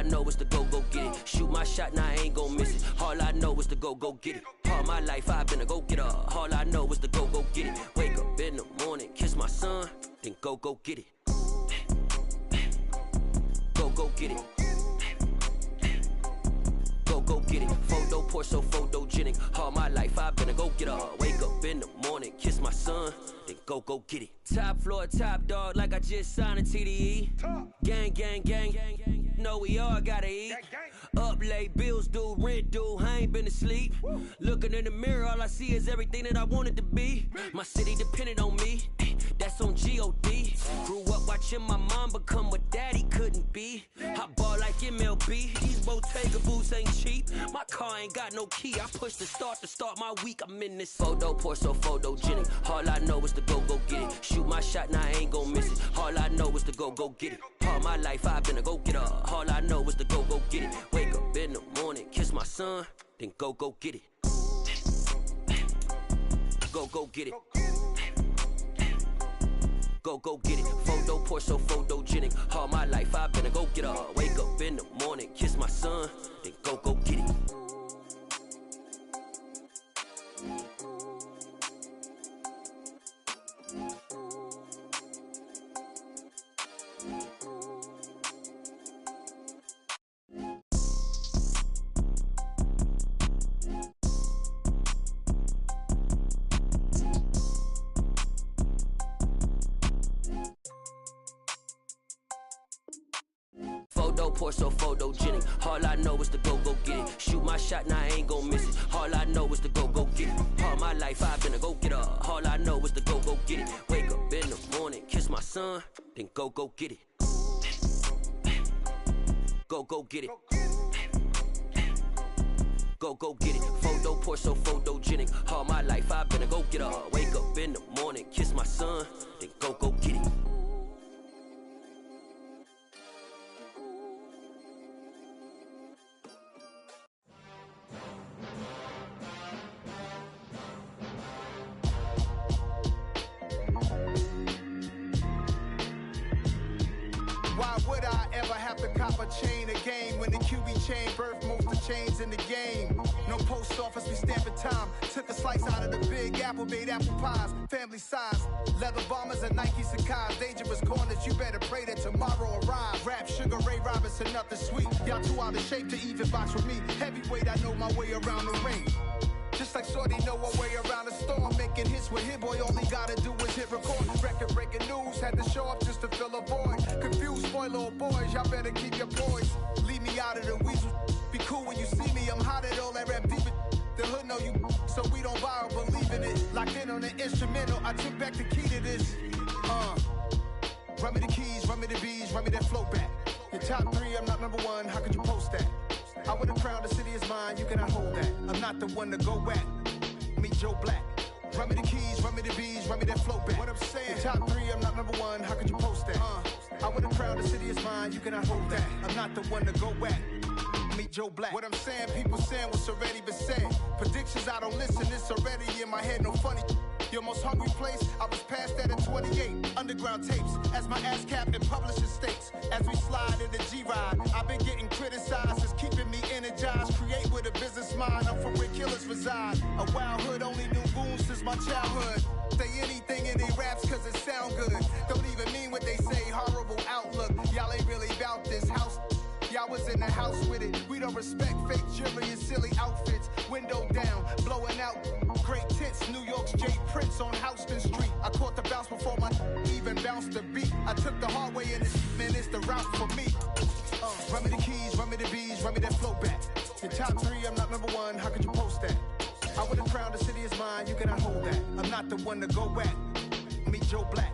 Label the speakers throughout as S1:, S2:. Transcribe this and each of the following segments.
S1: I know is to go get it. Shoot my shot, now I ain't gon' miss it. All I know is to go get it. All my life I've been a go-getter. All I know is to go get it. Wake up in the morning, kiss my son, then go get it. Go get it. Go get it. Photo poor, so photogenic. All my life I've been a go-getter. Wake up in the morning, kiss my son, then go get it. Top floor, top dog, like I just signed a TDE. Gang, gang, gang, gang, gang. Know we all gotta eat. Up late, bills due, rent due, I ain't been asleep. Looking in the mirror, all I see is everything that I wanted to be. My city depended on me, that's on G.O.D. Grew up watching my mom become what daddy couldn't be. I ball like MLB, these Bottega boots ain't cheap. My car ain't got no key, I push the start to start my week. I'm in this photo poor, so photogenic. All I know is to go get it. Shoot my shot, now I ain't gon' miss it. All I know is to go get it. All my life I've been a go-getter. All I know is to go get it. Wake up in the morning, kiss my son, then go get it. Go get it. Go get it. Photo poor, so photogenic. All my life I've been a go-getter. Wake up in the morning, kiss my son, then go get it. Photo poor, so photogenic. All I know is to go get it. Shoot my shot, now I ain't gon' miss it. All I know is to go get it. All my life I've been a go-getter. All I know is to go get it. Wake up in the morning, kiss my son, then go get it. Go get it. Go get it. Photo poor, so photogenic. All my life I've been a go-getter. Wake up in the morning, kiss my son, then go get it.
S2: Why would I ever have to cop a chain again when the QB chain birthed most of chains in the game? No post office, we stamping time. Took a slice out of the big apple, made apple pies, family size. Leather bombers and Nike Sacai's, dangerous corners, you better pray that tomorrow arrives. Rap, Sugar Ray Robinson, nothing sweet. Y'all too out of shape to even box with me. Heavyweight, I know my way around the ring. Just like Shorty know her way around the storm, making hits with Hit Boy, all he gotta do is hit record. Record breaking news, had to show up just to fill a void. Confused, spoiler boys, y'all better keep your poise. Leave me out of the weasel. Be cool when you see me, I'm hot at all that rap deep. The hood know you, so we don't buy or believe in it. Locked in on the instrumental, I took back the key to this. Run me the keys, run me the bees, run me that flow back. Your top three, I'm not number one, how could you post that? I would have crowned the city is mine, you cannot hold that. I'm not the one to go back. Meet Joe Black. Run me the keys, run me the bees, run me that flow back. What I'm saying, top three, I'm not number one, how could you post that? I would have crowned the city is mine, you cannot hold that. I'm not the one to go back. Meet Joe Black. What I'm saying, people saying what's already been said. Predictions, I don't listen, it's already in my head, no funny. Your most hungry place, I was past that in 28. Underground tapes, as my ass cap in publishing states. As we slide in the G-Ride, I've been getting criticized, it's keeping me energized. Create with a business mind, I'm from where killers reside. A wild hood, only knew goons since my childhood. Say anything in they raps cause it sound good. Don't even mean what they say, horrible outlook. Y'all ain't really about this house. Y'all was in the house with it. We don't respect fake jewelry and silly outfits. Window down, blowing out great tits. New York's Jay Prince on Houston Street. I caught the bounce before my even bounced the beat. I took the hard way in this, man, it's the route for me. Run me the keys, run me the bees, run me that flow back. Your top three, I'm not number one, how could you post that? I would have crowned the city is mine, you cannot hold that. I'm not the one to go back. Meet Joe Black.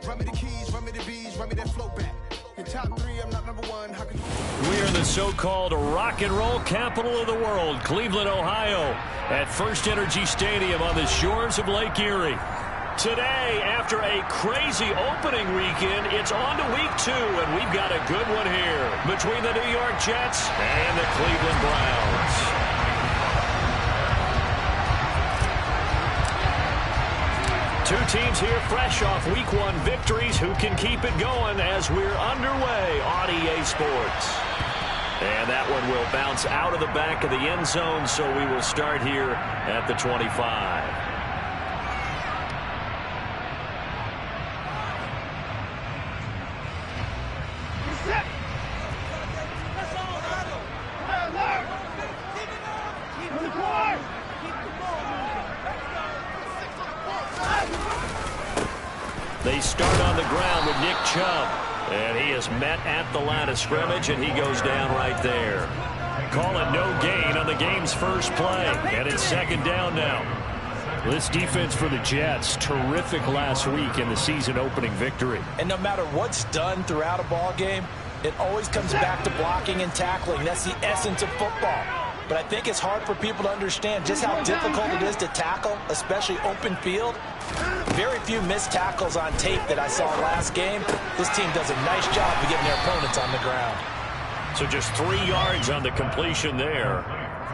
S2: Run me the keys, run me the bees, run me that flow back. Your top three, I'm not number one, how could you...
S3: We are the so-called rock and roll capital of the world, Cleveland, Ohio, at First Energy Stadium on the shores of Lake Erie. Today, after a crazy opening weekend, it's on to week 2, and we've got a good one here between the New York Jets and the Cleveland Browns. Two teams here fresh off Week 1 victories who can keep it going as we're underway on EA Sports. that one will bounce out of the back of the end zone, so we will start here at the 25. They start on the ground with Nick Chubb. And he is met at the line of scrimmage, and he goes down right there. Call it no gain on the game's first play. And it's second down now. This defense for the Jets, terrific last week in the season-opening victory.
S4: And no matter what's done throughout a ball game, it always comes back to blocking and tackling. That's the essence of football. But I think it's hard for people to understand just how difficult it is to tackle, especially open field. Very few missed tackles on tape that I saw last game. This team does a nice job of getting their opponents on the ground.
S3: So just 3 yards on the completion there.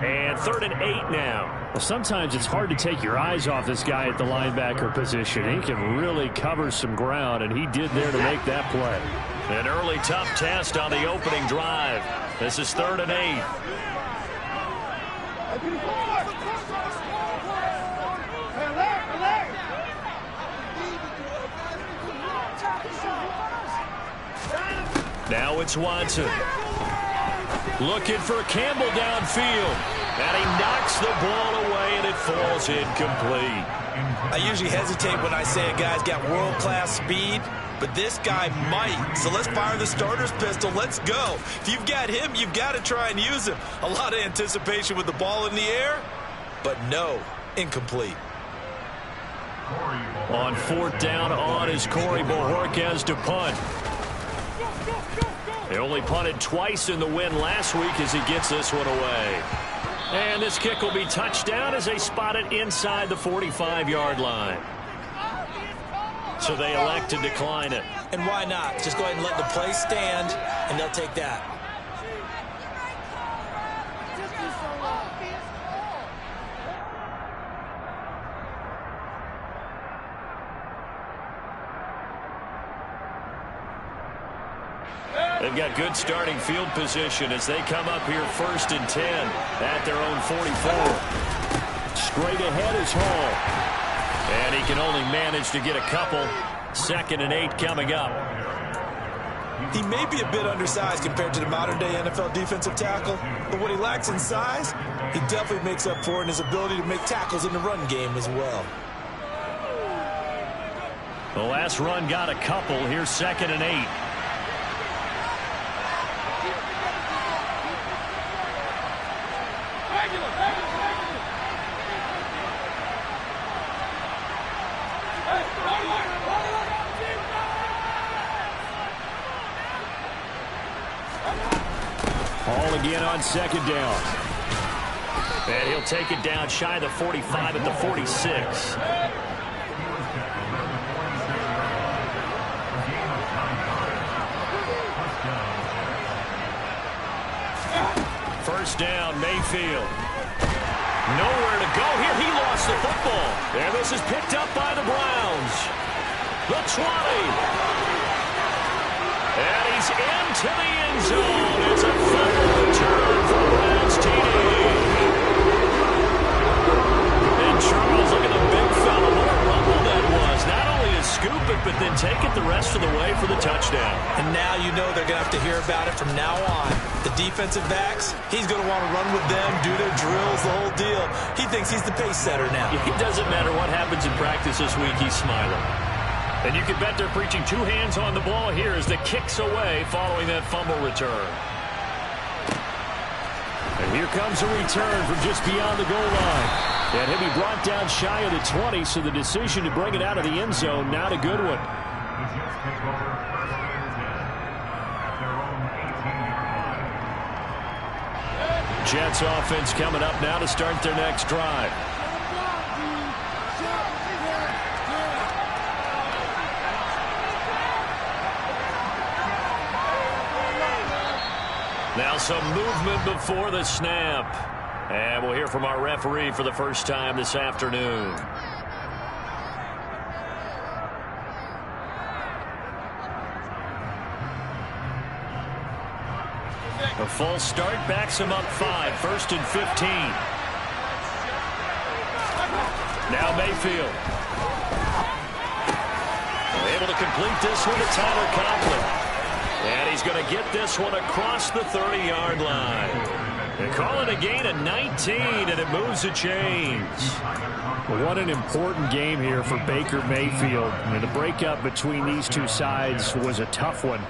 S3: And 3rd and 8 now.
S5: Well, sometimes it's hard to take your eyes off this guy at the linebacker position. He can really cover some ground, and he did there to make that play.
S3: An early tough test on the opening drive. This is 3rd and 8. Now it's Watson. Looking for Campbell downfield. And he knocks the ball away, and it falls incomplete.
S4: I usually hesitate when I say a guy's got world-class speed, but this guy might. So let's fire the starter's pistol. Let's go. If you've got him, you've got to try and use him. A lot of anticipation with the ball in the air, but no, incomplete.
S3: On 4th down on is Corey Bojorquez to punt. They only punted twice in the win last week as he gets this one away. And this kick will be touchdown as they spot it inside the 45-yard line. So they elect to decline it.
S4: And why not? Just go ahead and let the play stand, and they'll take that.
S3: They've got good starting field position as they come up here 1st and 10 at their own 44. Straight ahead is Hall. And he can only manage to get a couple. 2nd and 8 coming up.
S4: He may be a bit undersized compared to the modern-day NFL defensive tackle, but what he lacks in size, he definitely makes up for in his ability to make tackles in the run game as well.
S3: The last run got a couple. Here's 2nd and 8.
S5: Hall again on 2nd down.
S3: And he'll take it down shy of the 45 at the 46. First down, Mayfield. Nowhere to go here. He lost the football. And this is picked up by the Browns. The 20. And he's into the end zone. It's a fumble return for the Browns TD. And Charles, look at the big fella. What a rumble that was. Not only to scoop it, but then take it the rest of the way for the touchdown.
S4: And now you know they're going to have to hear about it from now on. The defensive backs, he's going to want to run with them, do their drills, the whole deal. He thinks he's the pace setter now.
S3: It doesn't matter what happens in practice this week, he's smiling. And you can bet they're preaching 2 hands on the ball here as the kick's away following that fumble return.
S5: And here comes a return from just beyond the goal line. And he'll be brought down shy of the 20, so the decision to bring it out of the end zone, not a good one.
S3: Jets offense coming up now to start their next drive. Now some movement before the snap. And we'll hear from our referee for the first time this afternoon. A false start backs him up 5, 1st and 15. Now Mayfield. Able to complete this one to Tyler Conklin. And he's going to get this one across the 30-yard line. They call it a gain of 19, and it moves the chains.
S5: What an important game here for Baker Mayfield. I mean, the breakup between these two sides was a tough one.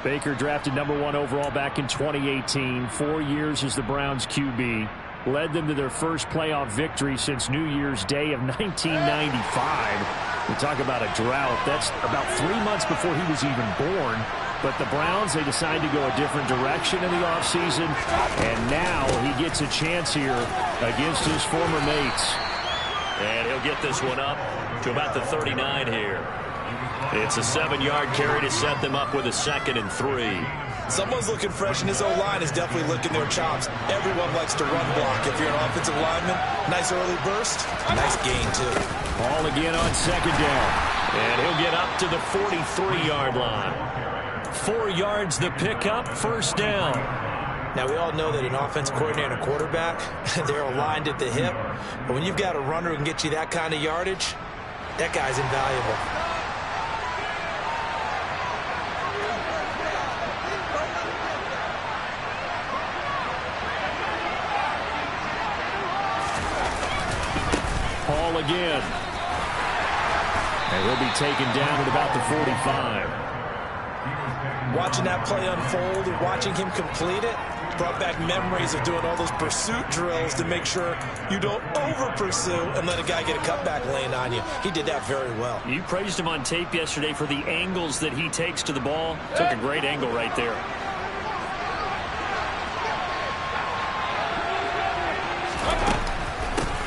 S5: Baker drafted #1 overall back in 2018. 4 years as the Browns QB. Led them to their first playoff victory since New Year's Day of 1995. We talk about a drought. That's about 3 months before he was even born. But the Browns, they decided to go a different direction in the offseason. And now he gets a chance here against his former mates.
S3: And he'll get this one up to about the 39 here. It's a 7-yard carry to set them up with a 2nd and 3.
S4: Someone's looking fresh, and his O-line is definitely licking their chops. Everyone likes to run block. If you're an offensive lineman, nice early burst, nice gain, too.
S3: Ball again on 2nd down. And he'll get up to the 43-yard line. 4 yards the pickup, 1st down.
S4: Now, we all know that an offensive coordinator and a quarterback, they're aligned at the hip. But when you've got a runner who can get you that kind of yardage, that guy's invaluable.
S3: Paul again. And he'll be taken down at about the 45.
S4: Watching that play unfold and watching him complete it brought back memories of doing all those pursuit drills to make sure you don't over-pursue and let a guy get a cutback lane on you. He did that very well.
S3: You praised him on tape yesterday for the angles that he takes to the ball. Took a great angle right there.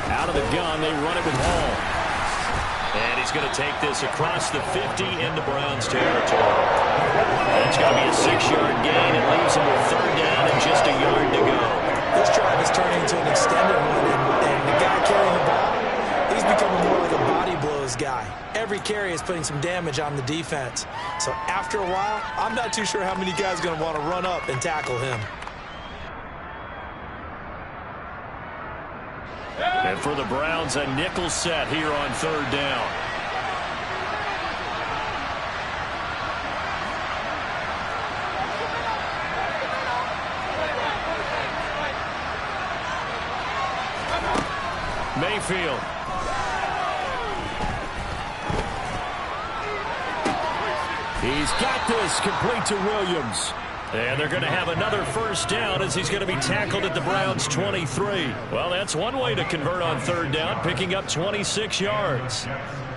S3: Out of the gun, they run it with Hall. And he's going to take this across the 50 into Browns territory. It's going to be a 6-yard gain. It leaves him with 3rd down and just a yard to go.
S4: This drive is turning into an extended one, and the guy carrying the ball, he's becoming more like a body blows guy. Every carry is putting some damage on the defense. So after a while, I'm not too sure how many guys are going to want to run up and tackle him.
S3: And for the Browns, a nickel set here on 3rd down. Mayfield. He's got this complete to Williams. And they're going to have another 1st down as he's going to be tackled at the Browns' 23. Well, that's one way to convert on 3rd down, picking up 26 yards.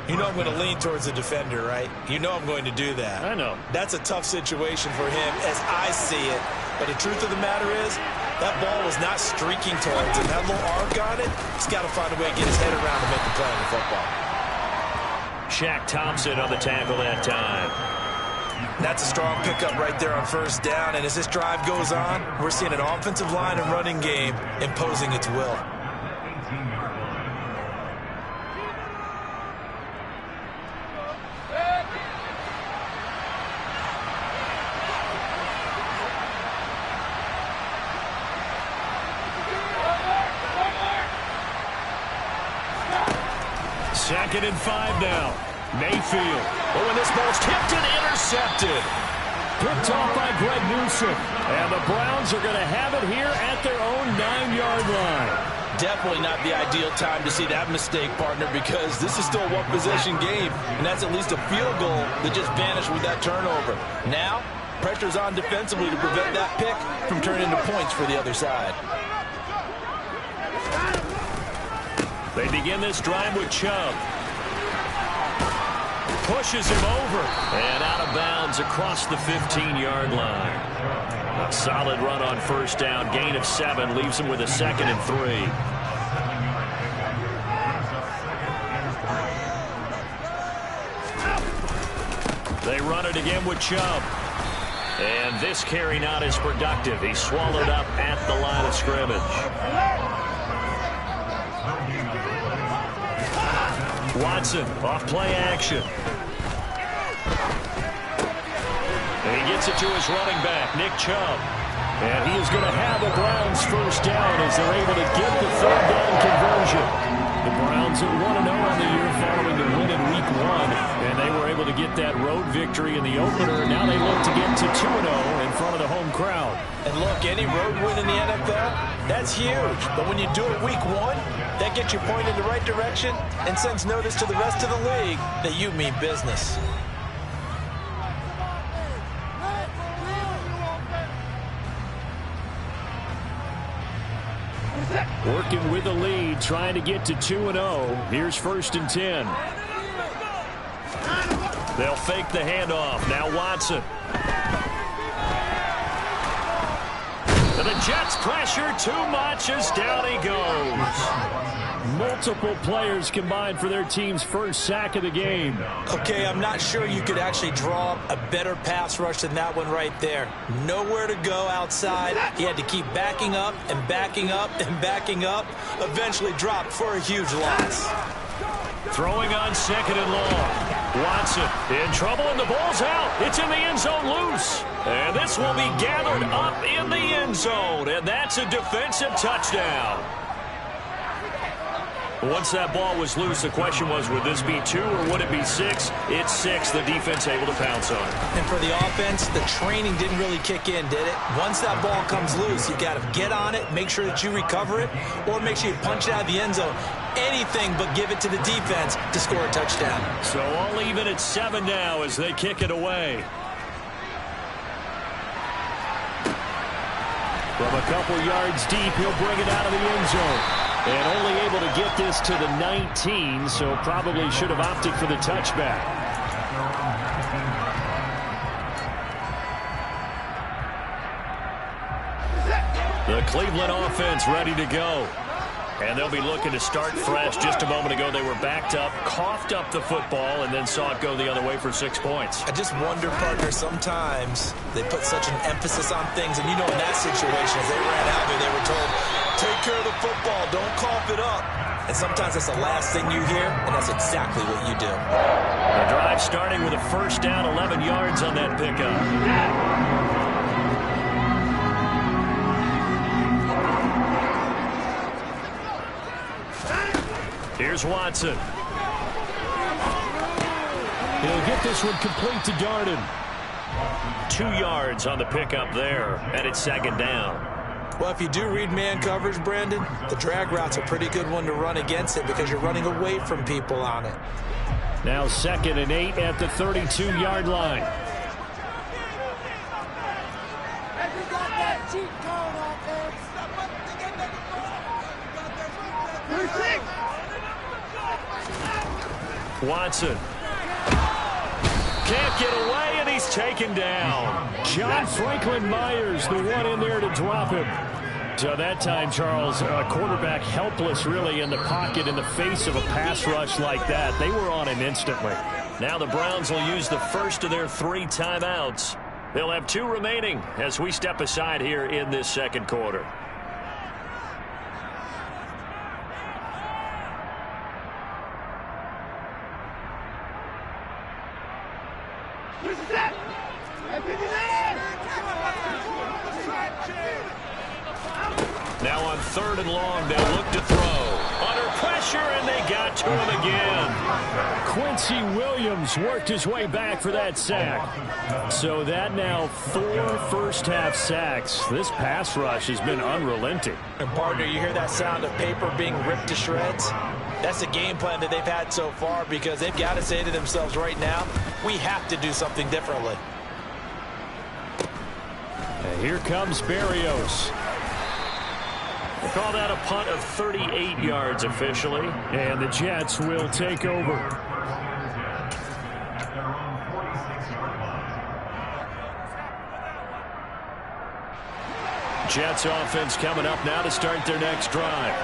S4: You know I'm going to lean towards the defender, right? You know I'm going to do that.
S3: I know.
S4: That's a tough situation for him as I see it. But the truth of the matter is, that ball was not streaking towards him. That little arc on it, he's got to find a way to get his head around to make the play on the football.
S3: Shaq Thompson on the tackle that time.
S4: That's a strong pickup right there on 1st down. And as this drive goes on, we're seeing an offensive line and running game imposing its will.
S3: Second and 5 now. Mayfield. Oh, and this ball's tipped and intercepted. Picked off by Greg Newsome. And the Browns are going to have it here at their own 9-yard line.
S6: Definitely not the ideal time to see that mistake, partner, because this is still a one-possession game, and that's at least a field goal that just vanished with that turnover. Now, pressure's on defensively to prevent that pick from turning into points for the other side.
S3: They begin this drive with Chubb. Pushes him over. And out of bounds across the 15-yard line. A solid run on 1st down. Gain of 7 leaves him with a 2nd and 3. They run it again with Chubb. And this carry not as productive. He's swallowed up at the line of scrimmage. Watson off play action. And he gets it to his running back, Nick Chubb.
S5: And he is going to have a Browns first down as they're able to get the third down conversion. The Browns are 1-0 on the year following the win in Week 1. And they were able to get that road victory in the opener. Now they look to get to 2-0 in front of the home crowd.
S4: And look, any road win in the NFL, that's huge. But when you do it Week 1, that gets you pointed in the right direction and sends notice to the rest of the league that you mean business.
S5: Working with the lead, trying to get to 2-0. Here's 1st and 10. They'll fake the handoff. Now Watson. And the Jets pressure too much as down he goes. Multiple players combined for their team's first sack of the game.
S4: Okay, I'm not sure you could actually draw up a better pass rush than that one right there. Nowhere to go outside. He had to keep backing up and backing up and backing up. Eventually dropped for a huge loss.
S5: Throwing on 2nd and long. Watson in trouble and the ball's out. It's in the end zone loose. And this will be gathered up in the end zone. And that's a defensive touchdown. Once that ball was loose, the question was, would this be 2 or would it be 6? It's 6. The defense able to pounce on it.
S4: And for the offense, the training didn't really kick in, did it? Once that ball comes loose, you got to get on it, make sure that you recover it, or make sure you punch it out of the end zone. Anything but give it to the defense to score a touchdown.
S5: So all even at 7 now as they kick it away. From a couple yards deep, he'll bring it out of the end zone. And only able to get this to the 19, so probably should have opted for the touchback. The Cleveland offense ready to go. And they'll be looking to start fresh. Just a moment ago, they were backed up, coughed up the football, and then saw it go the other way for 6 points.
S4: I just wonder, partner, sometimes they put such an emphasis on things. And, you know, in that situation, as they ran out there, they were told, take care of the football, don't cough it up. And sometimes that's the last thing you hear, and that's exactly what you do.
S5: The drive starting with a first down, 11 yards on that pickup. Here's Watson. He'll get this one complete to Darden. 2 yards on the pickup there, and it's 2nd down.
S4: Well, if you do read man coverage, Brandon, the drag route's a pretty good one to run against it because you're running away from people on it.
S5: Now 2nd and 8 at the 32-yard line. Watson can't get away, and he's taken down. John Franklin Myers, the one in there to drop him. So that time, Charles, a quarterback helpless really in the pocket in the face of a pass rush like that. They were on him instantly. Now the Browns will use the first of their 3 timeouts. They'll have 2 remaining as we step aside here in this 2nd quarter. Now on 3rd and long, they'll look to throw. Under pressure, and they got to him again. Quincy Williams worked his way back for that sack. So that now 4 first-half sacks. This pass rush has been unrelenting.
S4: And, partner, you hear that sound of paper being ripped to shreds? That's the game plan that they've had so far because they've got to say to themselves right now, we have to do something differently.
S5: And here comes Berrios. We'll call that a punt of 38 yards officially, and the Jets will take over. Jets offense coming up now to start their next drive.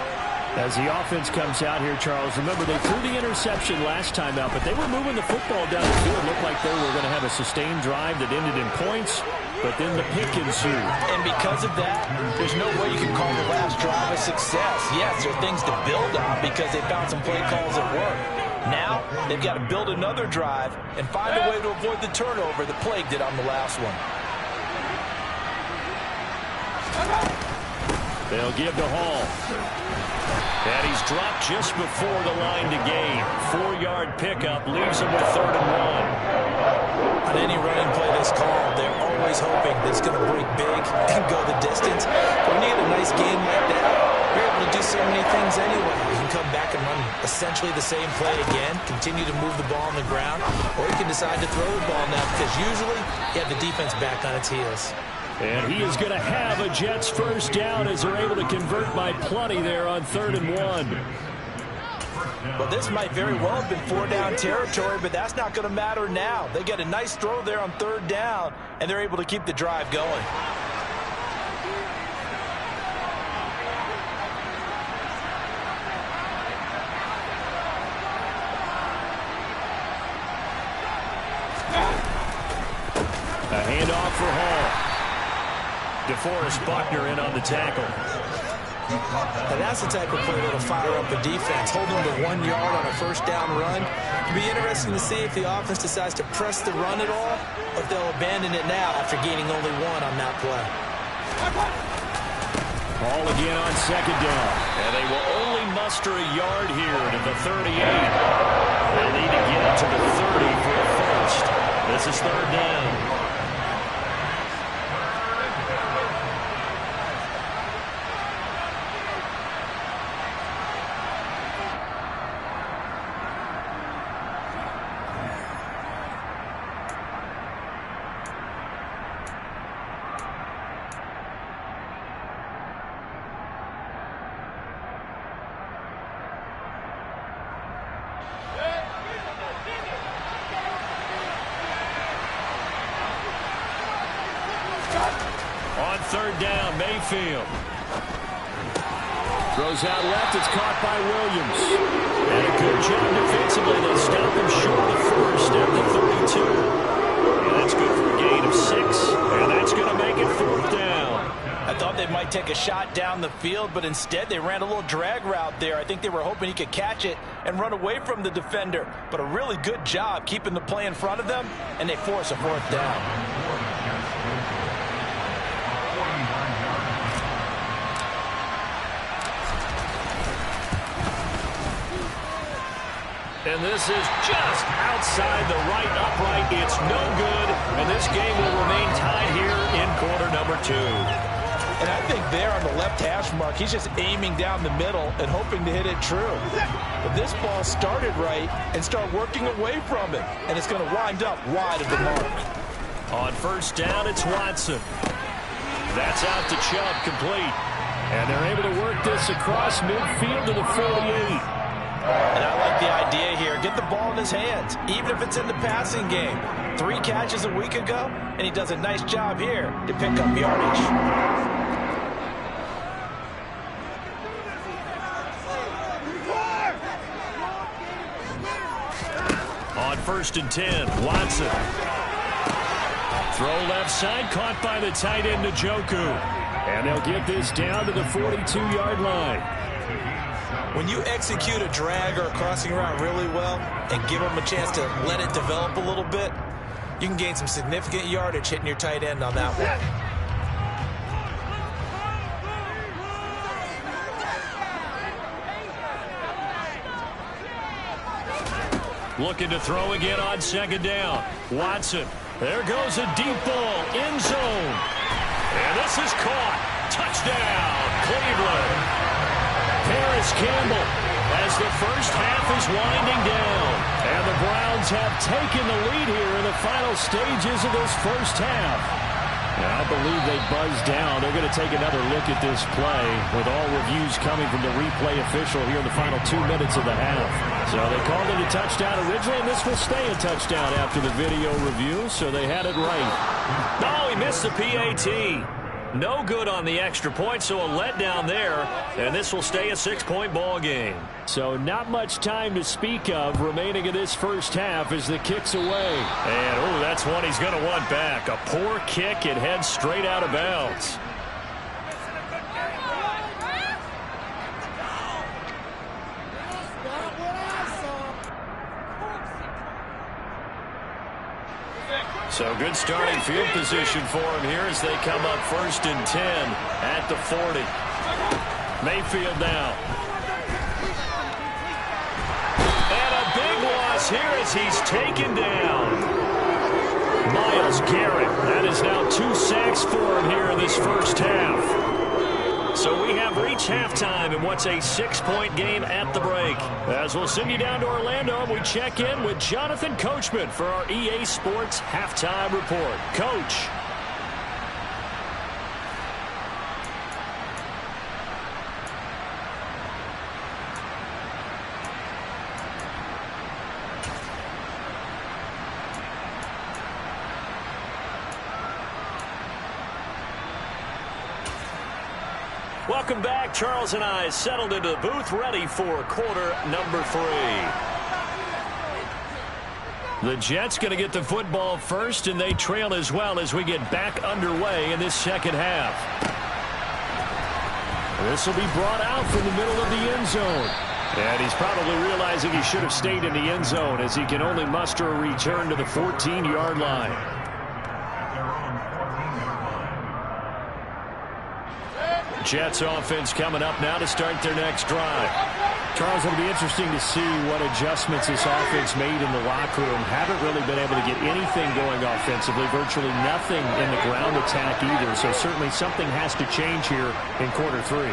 S5: As the offense comes out here, Charles, remember they threw the interception last time out, but they were moving the football down the field. It looked like they were going to have a sustained drive that ended in points, but then the pick ensued.
S4: And because of that, there's no way you can call the last drive a success. Yes, there are things to build on because they found some play calls that work. Now, they've got to build another drive and find a way to avoid the turnover that plagued it on the last one.
S3: They'll give to Hall. And he's dropped just before the line to gain. 4-yard pickup leaves him with 3rd and 1.
S4: On any running play this call, they're always hoping that it's going to break big and go the distance. But when you get a nice game like that, you're able to do so many things anyway. You can come back and run essentially the same play again, continue to move the ball on the ground, or you can decide to throw the ball now because usually you have the defense back on its heels.
S3: And he is going to have a Jets first down as they're able to convert by plenty there on 3rd and 1.
S4: Well, this might very well have been 4-down territory, but that's not going to matter now. They get a nice throw there on 3rd down, and they're able to keep the drive going.
S3: A handoff for Hall. DeForest Buckner in on the tackle.
S4: And that's the type of play that'll fire up a defense. Hold them to 1 yard on a first down run. It'll be interesting to see if the offense decides to press the run at all, or if they'll abandon it now after gaining only 1 on that play.
S3: Ball again on 2nd down. And they will only muster a yard here to the 38. They'll need to get it to the 30 for a first. This is 3rd down. On 3rd down, Mayfield. Throws out left. It's caught by Williams. And a good job defensively. They stop him short of first at the 32. And that's good for a gain of 6. And that's going to make it 4th down.
S4: I thought they might take a shot down the field, but instead they ran a little drag route there. I think they were hoping he could catch it and run away from the defender. But a really good job keeping the play in front of them, and they force a 4th down.
S3: And this is just outside the right upright. It's no good. And this game will remain tied here in quarter number 2.
S4: And I think there on the left hash mark, he's just aiming down the middle and hoping to hit it true. But this ball started right and start working away from it. And it's going to wind up wide of the mark.
S3: On 1st down, it's Watson. That's out to Chubb, complete. And they're able to work this across midfield to the 48.
S4: And I like the idea here. Get the ball in his hands, even if it's in the passing game. 3 catches a week ago, and he does a nice job here to pick up yardage.
S3: On 1st and 10, Watson. Throw left side, caught by the tight end, Njoku. And they'll get this down to the 42-yard line.
S4: When you execute a drag or a crossing route really well and give them a chance to let it develop a little bit, you can gain some significant yardage hitting your tight end on that
S3: one. Looking to throw again on 2nd down. Watson. There goes a deep ball. End zone. And this is caught. Touchdown, Cleveland. Paris Campbell as the first half is winding down. And the Browns have taken the lead here in the final stages of this first half. Now, I believe they buzzed down. They're going to take another look at this play with all reviews coming from the replay official here in the final 2 minutes of the half. So they called it a touchdown originally, and this will stay a touchdown after the video review, so they had it right. No, he missed the PAT. No good on the extra point, so a letdown there, and this will stay a 6-point ball game. So not much time to speak of remaining in this first half as the kick's away. And, oh, that's one he's going to want back. A poor kick. It heads straight out of bounds. So good starting field position for him here as they come up 1st and 10 at the 40. Mayfield now. And a big loss here as he's taken down. Myles Garrett. That is now 2 sacks for him here in this first half. So we have reached halftime in what's a 6-point game at the break. As we'll send you down to Orlando, we check in with Jonathan Coachman for our EA Sports Halftime Report. Coach. Welcome back. Charles and I settled into the booth, ready for quarter number 3. The Jets going to get the football first, and they trail as well as we get back underway in this second half. This will be brought out from the middle of the end zone. And he's probably realizing he should have stayed in the end zone as he can only muster a return to the 14-yard line. Jets offense coming up now to start their next drive. Charles, it'll be interesting to see what adjustments this offense made in the locker room. Haven't really been able to get anything going offensively, virtually nothing in the ground attack either. So certainly something has to change here in quarter 3.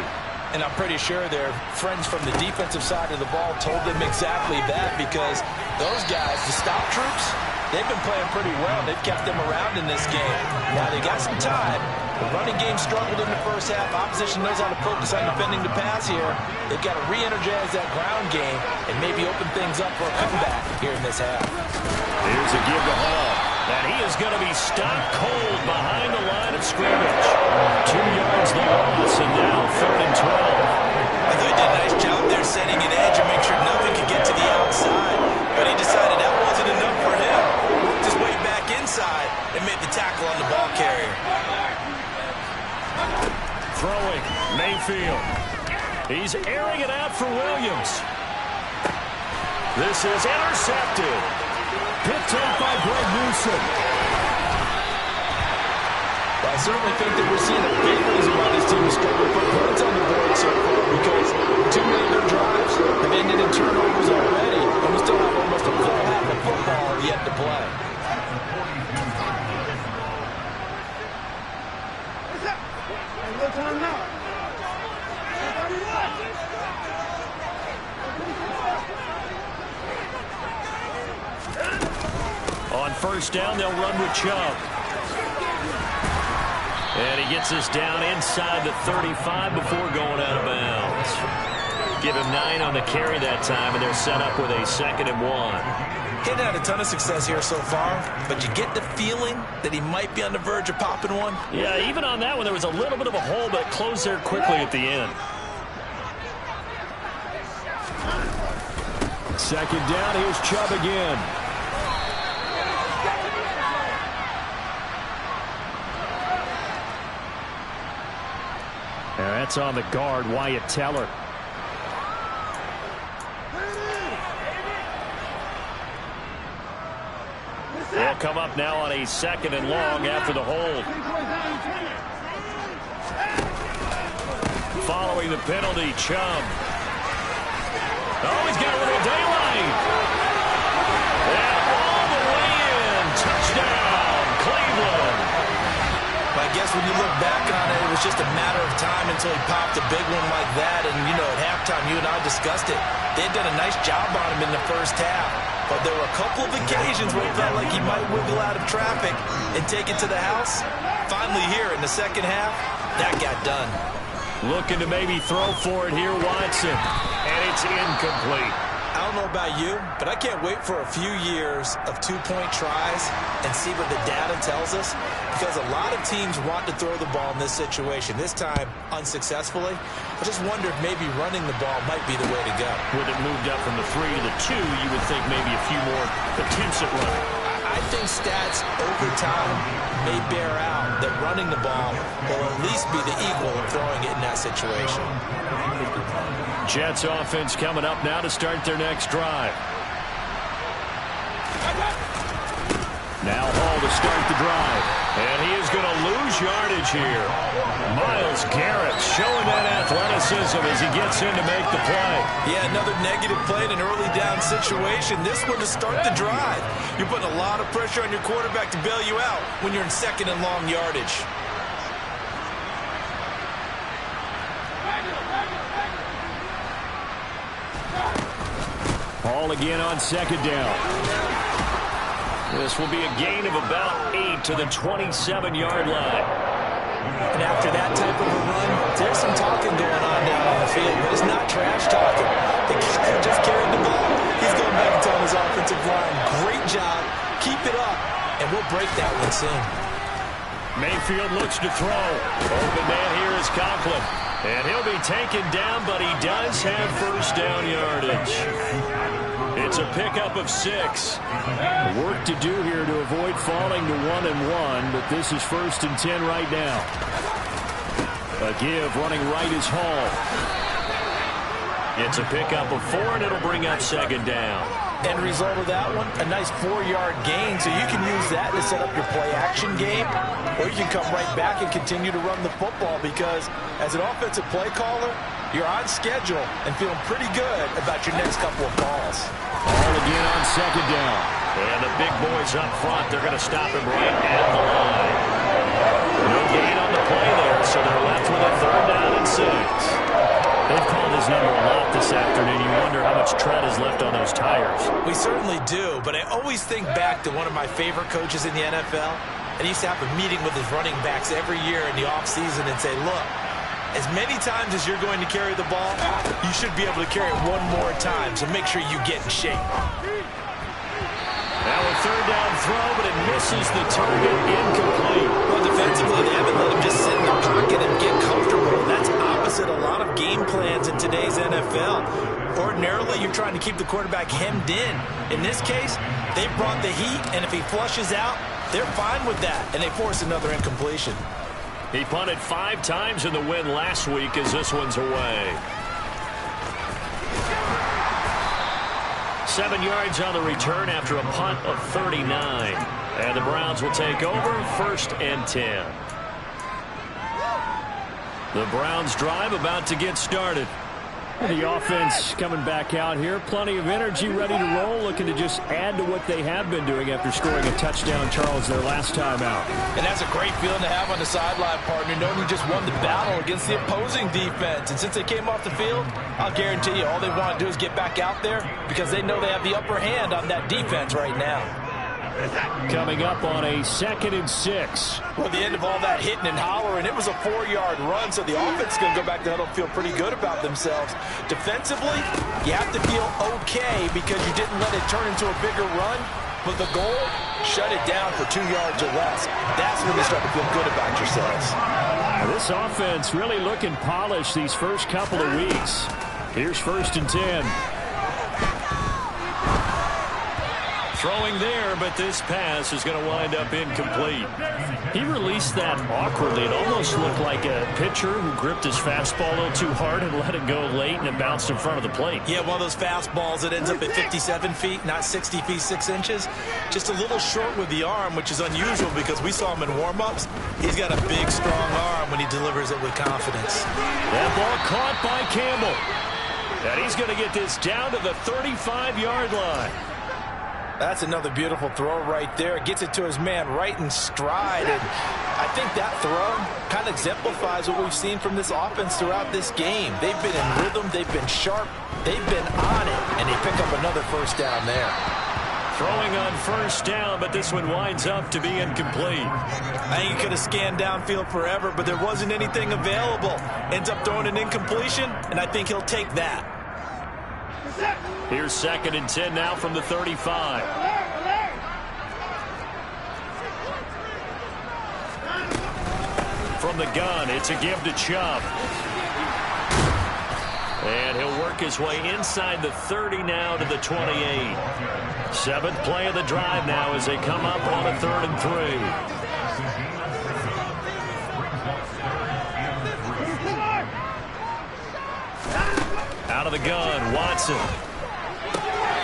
S4: And I'm pretty sure their friends from the defensive side of the ball told them exactly that, because those guys, the stop troops, they've been playing pretty well. They've kept them around in this game. Now they got some time. The running game struggled in the first half. Opposition knows how to focus on defending the pass here. They've got to re-energize that ground game and maybe open things up for a comeback here in this half.
S3: Here's a give to Hall. And he is going to be stopped cold behind the line of scrimmage. 2 yards the loss, and now 3rd and 12.
S4: I thought he did a nice job there setting an edge and make sure nothing could get to the outside. But he decided that wasn't enough for him. Just way back inside and made the tackle on the ball carrier.
S3: Throwing, Mayfield. He's airing it out for Williams. This is intercepted. Picked up by Greg Newsome.
S4: I certainly think that we're seeing a big reason why this team is struggling to put points on the board so far, because too many of their drives have ended in turnovers already, and we still have almost a full half of football yet to play.
S3: On first down, they'll run with Chubb. And he gets us down inside the 35 before going out of bounds. Give him 9 on the carry that time, and they're set up with a 2nd and 1.
S4: Getting had a ton of success here so far, but you get the feeling that he might be on the verge of popping one.
S3: Yeah, even on that one, there was a little bit of a hole, but it closed there quickly at the end.
S5: 2nd down, here's Chubb again. And that's on the guard, Wyatt Teller. They'll come up now on a 2nd and long after the hold. Following the penalty, Chubb. Oh, he's got a little daylight. And all the way in. Touchdown, Cleveland.
S4: I guess when you look back on it, it was just a matter of time until he popped a big one like that. And, you know, at halftime, you and I discussed it. They had done a nice job on him in the first half. But there were a couple of occasions where it felt like he might wiggle out of traffic and take it to the house. Finally here in the second half, that got done.
S3: Looking to maybe throw for it here, Watson. And it's incomplete.
S4: I don't know about you, but I can't wait for a few years of two-point tries and see what the data tells us, because a lot of teams want to throw the ball in this situation, this time unsuccessfully. I just wonder if maybe running the ball might be the way to go.
S3: With it moved up from the 3 to the 2, you would think maybe a few more attempts at running.
S4: I think stats over time may bear out that running the ball will at least be the equal of throwing it in that situation.
S3: Jets offense coming up now to start their next drive. Now Hall to start
S5: drive. And he is going to lose yardage here. Myles Garrett showing that athleticism as he gets in to make the play.
S6: Yeah, another negative play in an early down situation. This one to start the drive. You're putting a lot of pressure on your quarterback to bail you out when you're in second and long yardage.
S5: Ball again on second down. This will be a gain of about 8 to the 27-yard line.
S4: And after that type of a run, there's some talking going on down on the field, but it's not trash talking. The guy just carried the ball. He's going back and telling his offensive line, great job, keep it up, and we'll break that one soon.
S5: Mayfield looks to throw. Open man here is Conklin. And he'll be taken down, but he does have first down yardage. It's a pickup of 6. Work to do here to avoid falling to 1-1, but this is 1st and 10 right now. A give running right is Hall. It's a pickup of 4, and it'll bring up second down.
S4: End result of that one, a nice 4-yard gain, so you can use that to set up your play-action game, or you can come right back and continue to run the football because as an offensive play caller, you're on schedule and feeling pretty good about your next couple of calls.
S5: Ball again on second down. And the big boys up front, they're going to stop him right at the line. No gain on the play there, so they're left with a 3rd down and 6. They've called his number a lot this afternoon. You wonder how much tread is left on those tires.
S4: We certainly do, but I always think back to one of my favorite coaches in the NFL, and he used to have a meeting with his running backs every year in the offseason and say, look, as many times as you're going to carry the ball, you should be able to carry it one more time, so make sure you get in shape.
S5: Now a 3rd down throw, but it misses the target, incomplete.
S4: Well, defensively, they haven't let him just sit in the pocket and get comfortable. That's opposite a lot of game plans in today's NFL. Ordinarily, you're trying to keep the quarterback hemmed in. In this case, they brought the heat, and if he flushes out, they're fine with that, and they force another incompletion.
S5: He punted 5 times in the win last week as this one's away. 7 yards on the return after a punt of 39. And the Browns will take over 1st and 10. The Browns drive about to get started. The offense coming back out here. Plenty of energy, ready to roll, looking to just add to what they have been doing after scoring a touchdown, Charles, their last time out.
S6: And that's a great feeling to have on the sideline, partner, knowing you just won the battle against the opposing defense. And since they came off the field, I'll guarantee you all they want to do is get back out there because they know they have the upper hand on that defense right now.
S5: Coming up on a 2nd and 6.
S4: Well, at the end of all that hitting and hollering, it was a 4-yard run, so the offense is going to go back to huddle and feel pretty good about themselves. Defensively, you have to feel okay because you didn't let it turn into a bigger run, but the goal, shut it down for 2 yards or less. That's when you start to feel good about yourselves.
S5: This offense really looking polished these first couple of weeks. Here's 1st and 10. Throwing there, but this pass is going to wind up incomplete. He released that awkwardly. It almost looked like a pitcher who gripped his fastball a little too hard and let it go late, and it bounced in front of the plate.
S4: Yeah, one of those fastballs that ends up at 57 feet, not 60 feet, 6 inches. Just a little short with the arm, which is unusual because we saw him in warm-ups. He's got a big, strong arm when he delivers it with confidence.
S5: That ball caught by Campbell. And he's going to get this down to the 35-yard line.
S4: That's another beautiful throw right there. Gets it to his man right in stride. And I think that throw kind of exemplifies what we've seen from this offense throughout this game. They've been in rhythm. They've been sharp. They've been on it. And they pick up another 1st down there.
S5: Throwing on 1st down, but this one winds up to be incomplete.
S4: I think he could have scanned downfield forever, but there wasn't anything available. Ends up throwing an incompletion, and I think he'll take that.
S5: Here's 2nd and 10 now from the 35. From the gun, it's a give to Chubb. And he'll work his way inside the 30 now to the 28. 7th play of the drive now as they come up on a 3rd and 3. Out of the gun, Watson.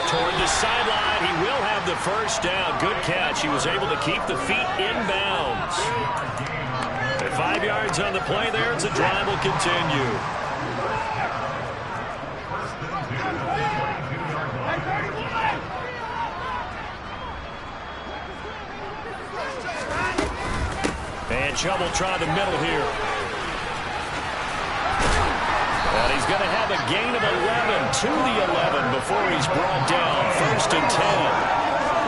S5: Toward the sideline, he will have
S3: the first down. Good catch. He was able to keep the feet inbounds. At 5 yards on the play there, the drive will continue. And Chubb will try the middle here. And he's going to have a gain of 11 to the 11 before he's brought down. 1st and 10.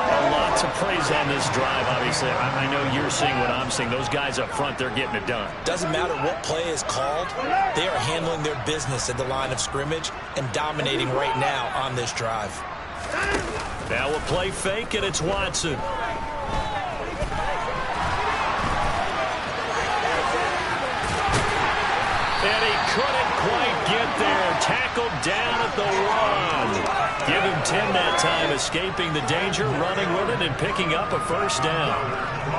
S3: A lot to praise on this drive, obviously. I know you're seeing what I'm seeing. Those guys up front, they're getting it done.
S4: Doesn't matter what play is called. They are handling their business at the line of scrimmage and dominating right now on this drive.
S3: Now we'll play fake, and it's Watson. And he couldn't quite get there. Tackled down at the 1. Give him 10 that time, escaping the danger, running with it, and picking up a first down.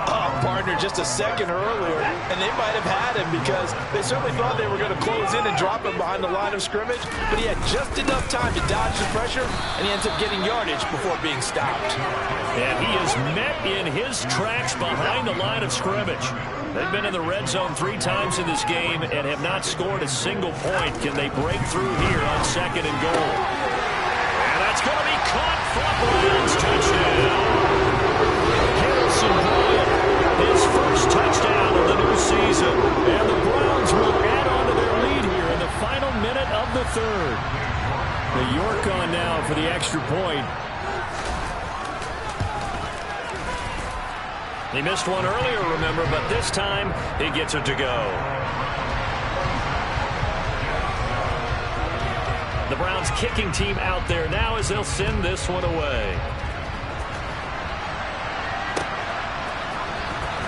S6: Oh, partner, just a second earlier, and they might have had him because they certainly thought they were going to close in and drop him behind the line of scrimmage, but he had just enough time to dodge the pressure, and he ends up getting yardage before being stopped.
S3: And he is met in his tracks behind the line of scrimmage. They've been in the red zone 3 times in this game and have not scored a single point. Can they break through here on 2nd and goal? And that's going to be caught for a Browns touchdown. Harrison Bryant, his first touchdown of the new season. And the Browns will add on to their lead here in the final minute of the 3rd. The York on now for the extra point. He missed one earlier, remember, but this time he gets it to go. The Browns kicking team out there now as they'll send this one away.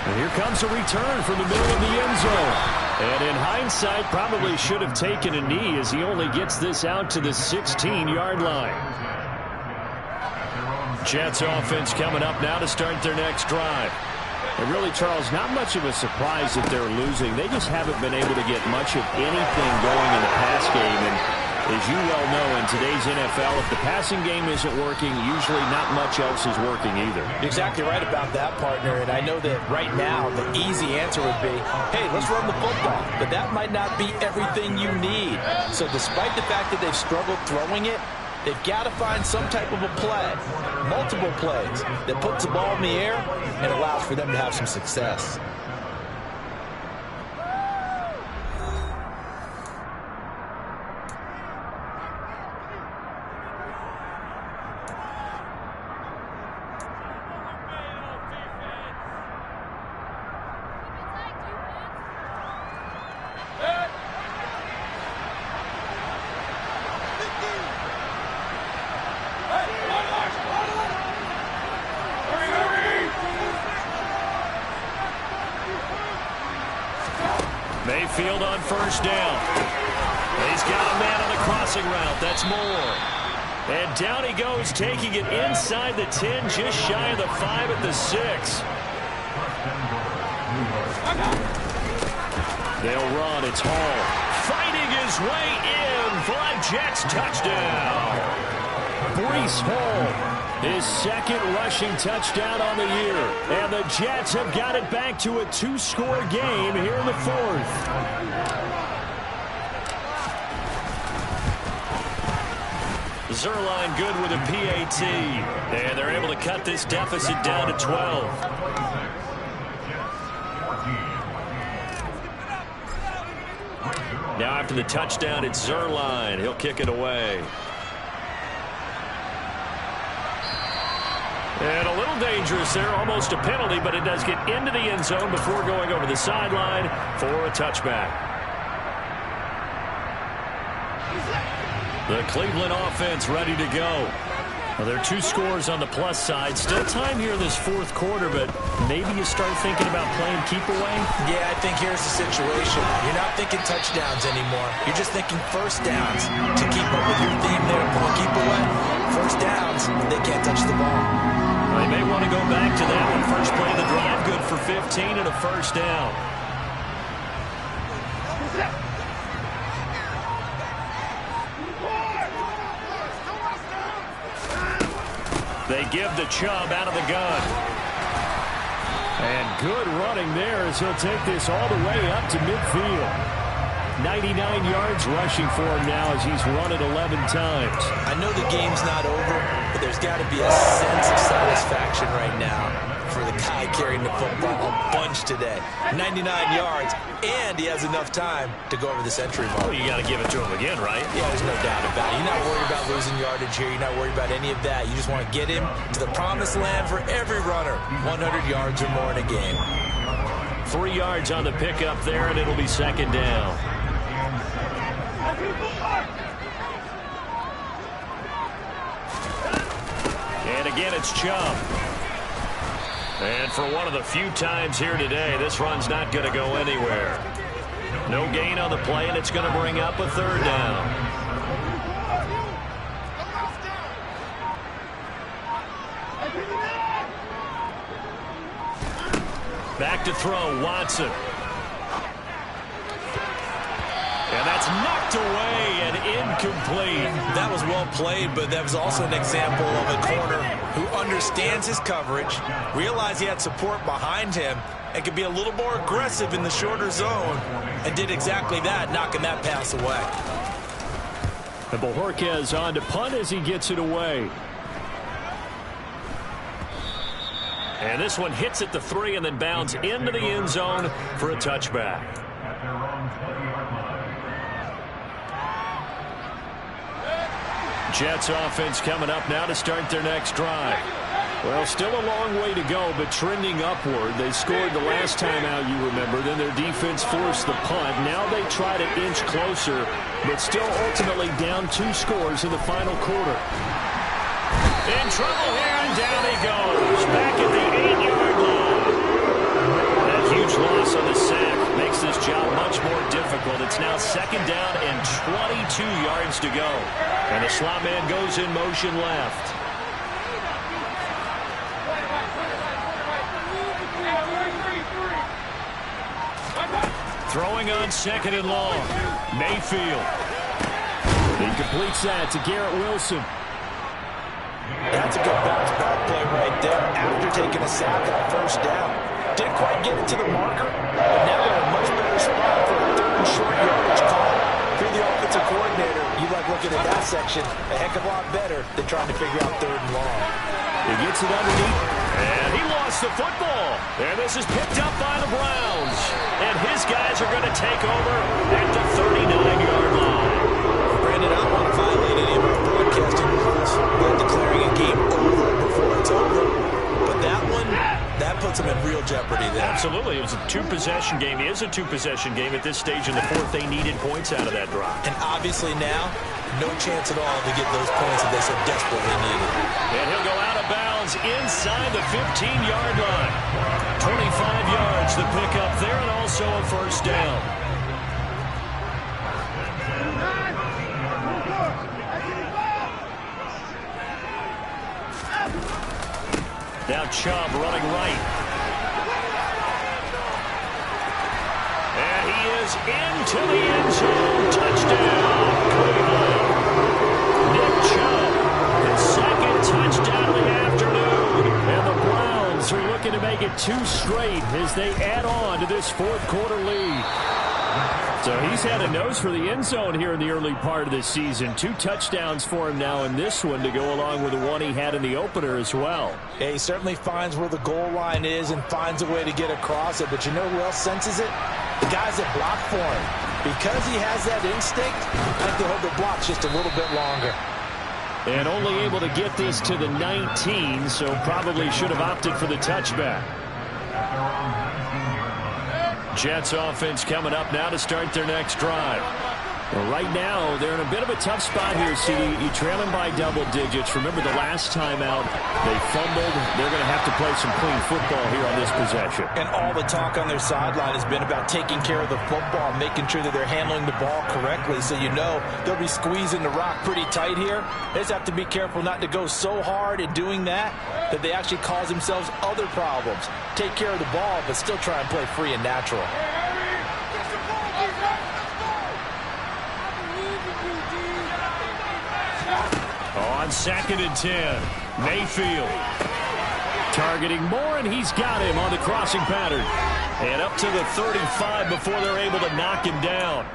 S3: And here comes a return from the middle of the end zone. And in hindsight, probably should have taken a knee as he only gets this out to the 16-yard line. Jets offense coming up now to start their next drive. And really, Charles, not much of a surprise that they're losing. They just haven't been able to get much of anything going in the pass game. And as you well know, in today's NFL, if the passing game isn't working, usually not much else is working either.
S4: You're exactly right about that, partner. And I know that right now the easy answer would be, hey, let's run the football. But that might not be everything you need. So despite the fact that they've struggled throwing it, they've got to find some type of a play, multiple plays, that puts the ball in the air and allows for them to have some success.
S3: Mayfield on first down. He's got a man on the crossing route. That's Moore. And down he goes, taking it inside the 10, just shy of the 5 at the 6. They'll run. It's Hall fighting his way in for a Jets touchdown. Breece Hall, his 2nd rushing touchdown on the year. And the Jets have got it back to a 2-score game here in the 4th. Zuerlein good with a PAT. And they're able to cut this deficit down to 12. Now after the touchdown, it's Zuerlein. He'll kick it away. And a little dangerous there, almost a penalty, but it does get into the end zone before going over the sideline for a touchback. The Cleveland offense ready to go. Well, there are 2 scores on the plus side. Still time here in this 4th quarter, but maybe you start thinking about playing keep away?
S4: Yeah, I think here's the situation. You're not thinking touchdowns anymore. You're just thinking first downs. To keep up with your theme there, playing keep away, first downs, they can't touch the ball.
S3: They may want to go back to that one. First play of the drive, good for 15 and a first down. They give the Chubb out of the gun. And good running there as he'll take this all the way up to midfield. 99 yards rushing for him now as he's run it 11 times.
S4: I know the game's not over, but there's got to be a sense of satisfaction right now for the guy carrying the football a bunch today. 99 yards, and he has enough time to go over the century mark.
S3: Well, you got to give it to him again, right?
S4: Yeah, there's no doubt about it. You're not worried about losing yardage here. You're not worried about any of that. You just want to get him to the promised land for every runner. 100 yards or more in a game.
S3: 3 yards on the pickup there, and it'll be second down. And again, it's Chubb. And for one of the few times here today, this run's not going to go anywhere. No gain on the play, and it's going to bring up a third down. Back to throw, Watson. And that's knocked away and incomplete.
S4: That was well played, but that was also an example of a corner who understands his coverage, realized he had support behind him, and could be a little more aggressive in the shorter zone, and did exactly that, knocking that pass away.
S3: And Bojorquez on to punt as he gets it away. And this one hits at the 3 and then bounds into the end zone for a touchback. Jets offense coming up now to start their next drive. Well, still a long way to go, but trending upward. They scored the last time out, you remember. Then their defense forced the punt. Now they try to inch closer, but still ultimately down 2 scores in the final quarter. In trouble here, and down he goes. Back at the 8-yard line. That huge loss on the sack makes this job much more difficult. It's now second down and 22 yards to go. And the slot man goes in motion left. Throwing on second and long. Mayfield. He completes that to Garrett Wilson.
S4: That's a good bounce-back play right there after taking a sack on first down. Didn't quite get it to the marker, but now they're in a much better spot for a third and short yardage call. If you're the offensive coordinator, you like looking at that section a heck of a lot better than trying to figure out third and long.
S3: He gets it underneath, and he lost the football. And this is picked up by the Browns. And his guys are going to take over at the 39-yard line.
S4: Brandon, I don't want to violate any of our broadcasting rules. We're declaring a game over before it's over. But that one, that puts them in real jeopardy there.
S3: Absolutely. It was a 2-possession game. It is a 2-possession game at this stage in the fourth. They needed points out of that drive.
S4: And obviously now, no chance at all to get those points that they so desperately needed.
S3: And he'll go out of bounds inside the 15-yard line. 25 yards to pick up there, and also a first down. Now Chubb running right. And he is into the end zone. Touchdown, Cleveland. Nick Chubb, his second touchdown of the afternoon. And the Browns are looking to make it 2 straight as they add on to this fourth quarter lead. So he's had a nose for the end zone here in the early part of this season. 2 touchdowns for him now in this one to go along with the one he had in the opener as well.
S4: Yeah, he certainly finds where the goal line is and finds a way to get across it. But you know who else senses it? The guys that block for him. Because he has that instinct, I think they'll hold the blocks just a little bit longer.
S3: And only able to get this to the 19, so probably should have opted for the touchback. Jets offense coming up now to start their next drive. Well, right now, they're in a bit of a tough spot here, CD. You're trailing by double digits. Remember the last time out, they fumbled. They're going to have to play some clean football here on this possession.
S4: And all the talk on their sideline has been about taking care of the football, making sure that they're handling the ball correctly. So you know they'll be squeezing the rock pretty tight here. They just have to be careful not to go so hard in doing that that they actually cause themselves other problems. Take care of the ball, but still try and play free and natural.
S3: On 2nd and 10. Mayfield targeting Moore, and he's got him on the crossing pattern. And up to the 35 before they're able to knock him down.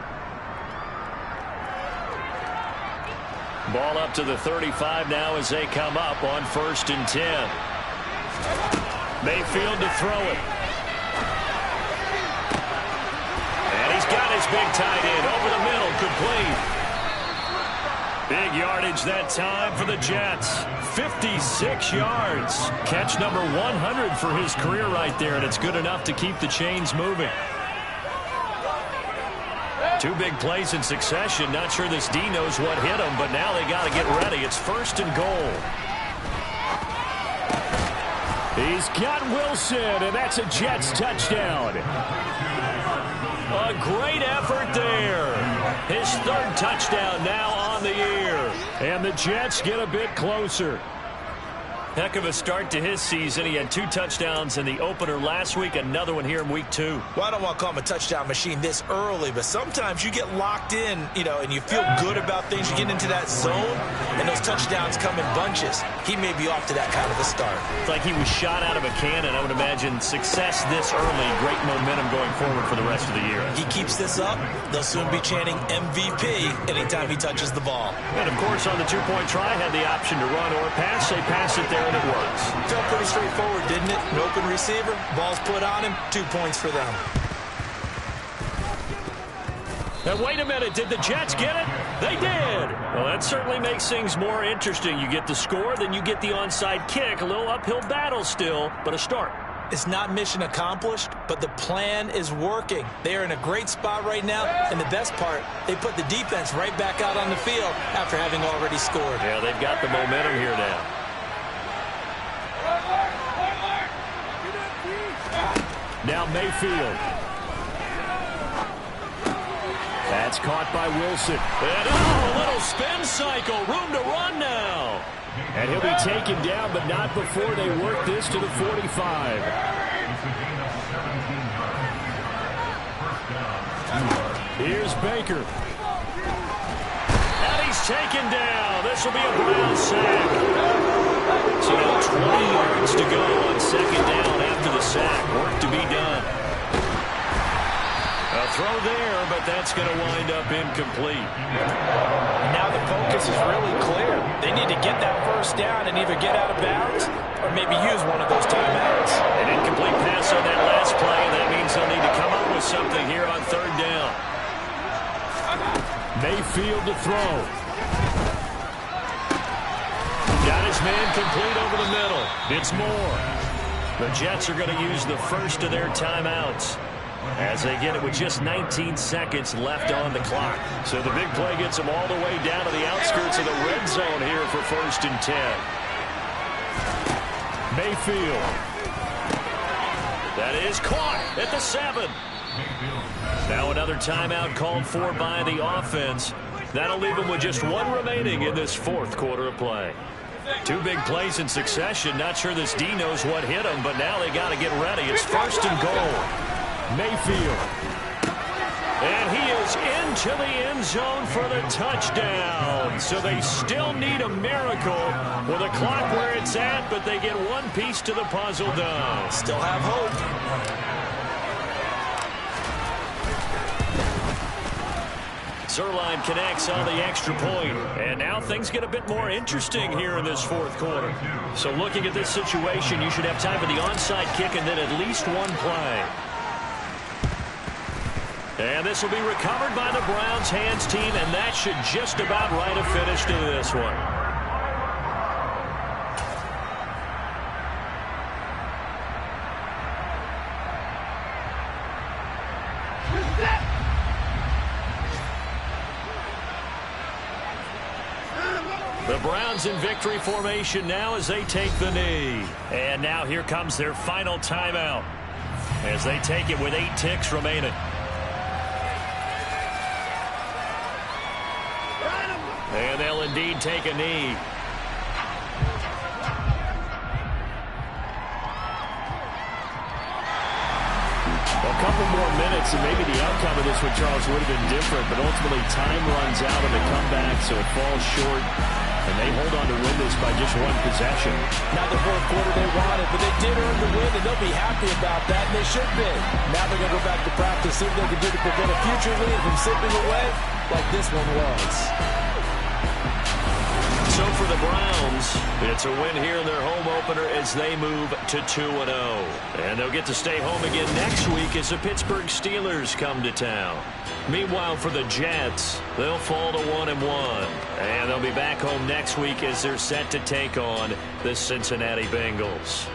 S3: Ball up to the 35 now as they come up on 1st and 10. Mayfield to throw it. And he's got his big tight end over the middle, complete. Big yardage that time for the Jets. 56 yards. Catch number 100 for his career right there, and it's good enough to keep the chains moving. 2 big plays in succession. Not sure this D knows what hit him, but now they got to get ready. It's 1st and goal. He's got Wilson, and that's a Jets touchdown. A great effort there. His 3rd touchdown now on the year. And the Jets get a bit closer. Heck of a start to his season. He had 2 touchdowns in the opener last week, another one here in week 2.
S4: Well, I don't want to call him a touchdown machine this early, but sometimes you get locked in, and you feel good about things. You get into that zone, and those touchdowns come in bunches. He may be off to that kind of a start.
S3: It's like he was shot out of a cannon. I would imagine success this early, great momentum going forward for the rest of the year.
S4: He keeps this up, they'll soon be chanting MVP anytime he touches the ball.
S3: And, of course, on the 2-point try, had the option to run or pass. They pass it there, and it works.
S4: Felt pretty straightforward, didn't it? An open receiver, ball's put on him, 2 points for them.
S3: Now, wait a minute. Did the Jets get it? They did. Well, that certainly makes things more interesting. You get the score, then you get the onside kick. A little uphill battle still, but a start.
S4: It's not mission accomplished, but the plan is working. They are in a great spot right now, and the best part, they put the defense right back out on the field after having already scored.
S3: Yeah, they've got the momentum here now. Now Mayfield. That's caught by Wilson. And a little spin cycle. Room to run now. And he'll be taken down, but not before they work this to the 45. Here's Baker. And he's taken down. This will be a Brown sack. So 20 yards to go on 2nd down after the sack. Work to be done. A throw there, but that's going to wind up incomplete.
S4: Now the focus is really clear. They need to get that 1st down and either get out of bounds or maybe use one of those timeouts.
S3: An incomplete pass on that last play, and that means they'll need to come up with something here on 3rd down. Mayfield to throw. Got his man complete over the middle. It's Moore. The Jets are going to use the first of their timeouts as they get it with just 19 seconds left on the clock. So the big play gets them all the way down to the outskirts of the red zone here for 1st and 10. Mayfield. That is caught at the 7. Now another timeout called for by the offense. That'll leave them with just 1 remaining in this 4th quarter of play. 2 big plays in succession. Not sure this D knows what hit them, but now they got to get ready. It's 1st and goal. Mayfield. And he is into the end zone for the touchdown. So they still need a miracle with a clock where it's at, but they get 1 piece to the puzzle done.
S4: Still have hope.
S3: Zuerlein connects on the extra point. And now things get a bit more interesting here in this 4th quarter. So looking at this situation, you should have time for the onside kick and then at least 1 play. And this will be recovered by the Browns hands team, and that should just about write a finish to this one. The Browns in victory formation now as they take the knee. And now here comes their final timeout as they take it with 8 ticks remaining. And they'll indeed take a knee. Well, a couple more minutes, and maybe the outcome of this one, Charles, would have been different, but ultimately time runs out on the comeback, so it falls short, and they hold on to win this by just one possession.
S4: Not the fourth quarter they wanted, but they did earn the win, and they'll be happy about that, and they should be. Now they're going to go back to practice, see what they can do to prevent a future lead from slipping away like this one was.
S3: So for the Browns, it's a win here in their home opener as they move to 2-0. And they'll get to stay home again next week as the Pittsburgh Steelers come to town. Meanwhile, for the Jets, they'll fall to 1-1. And they'll be back home next week as they're set to take on the Cincinnati Bengals.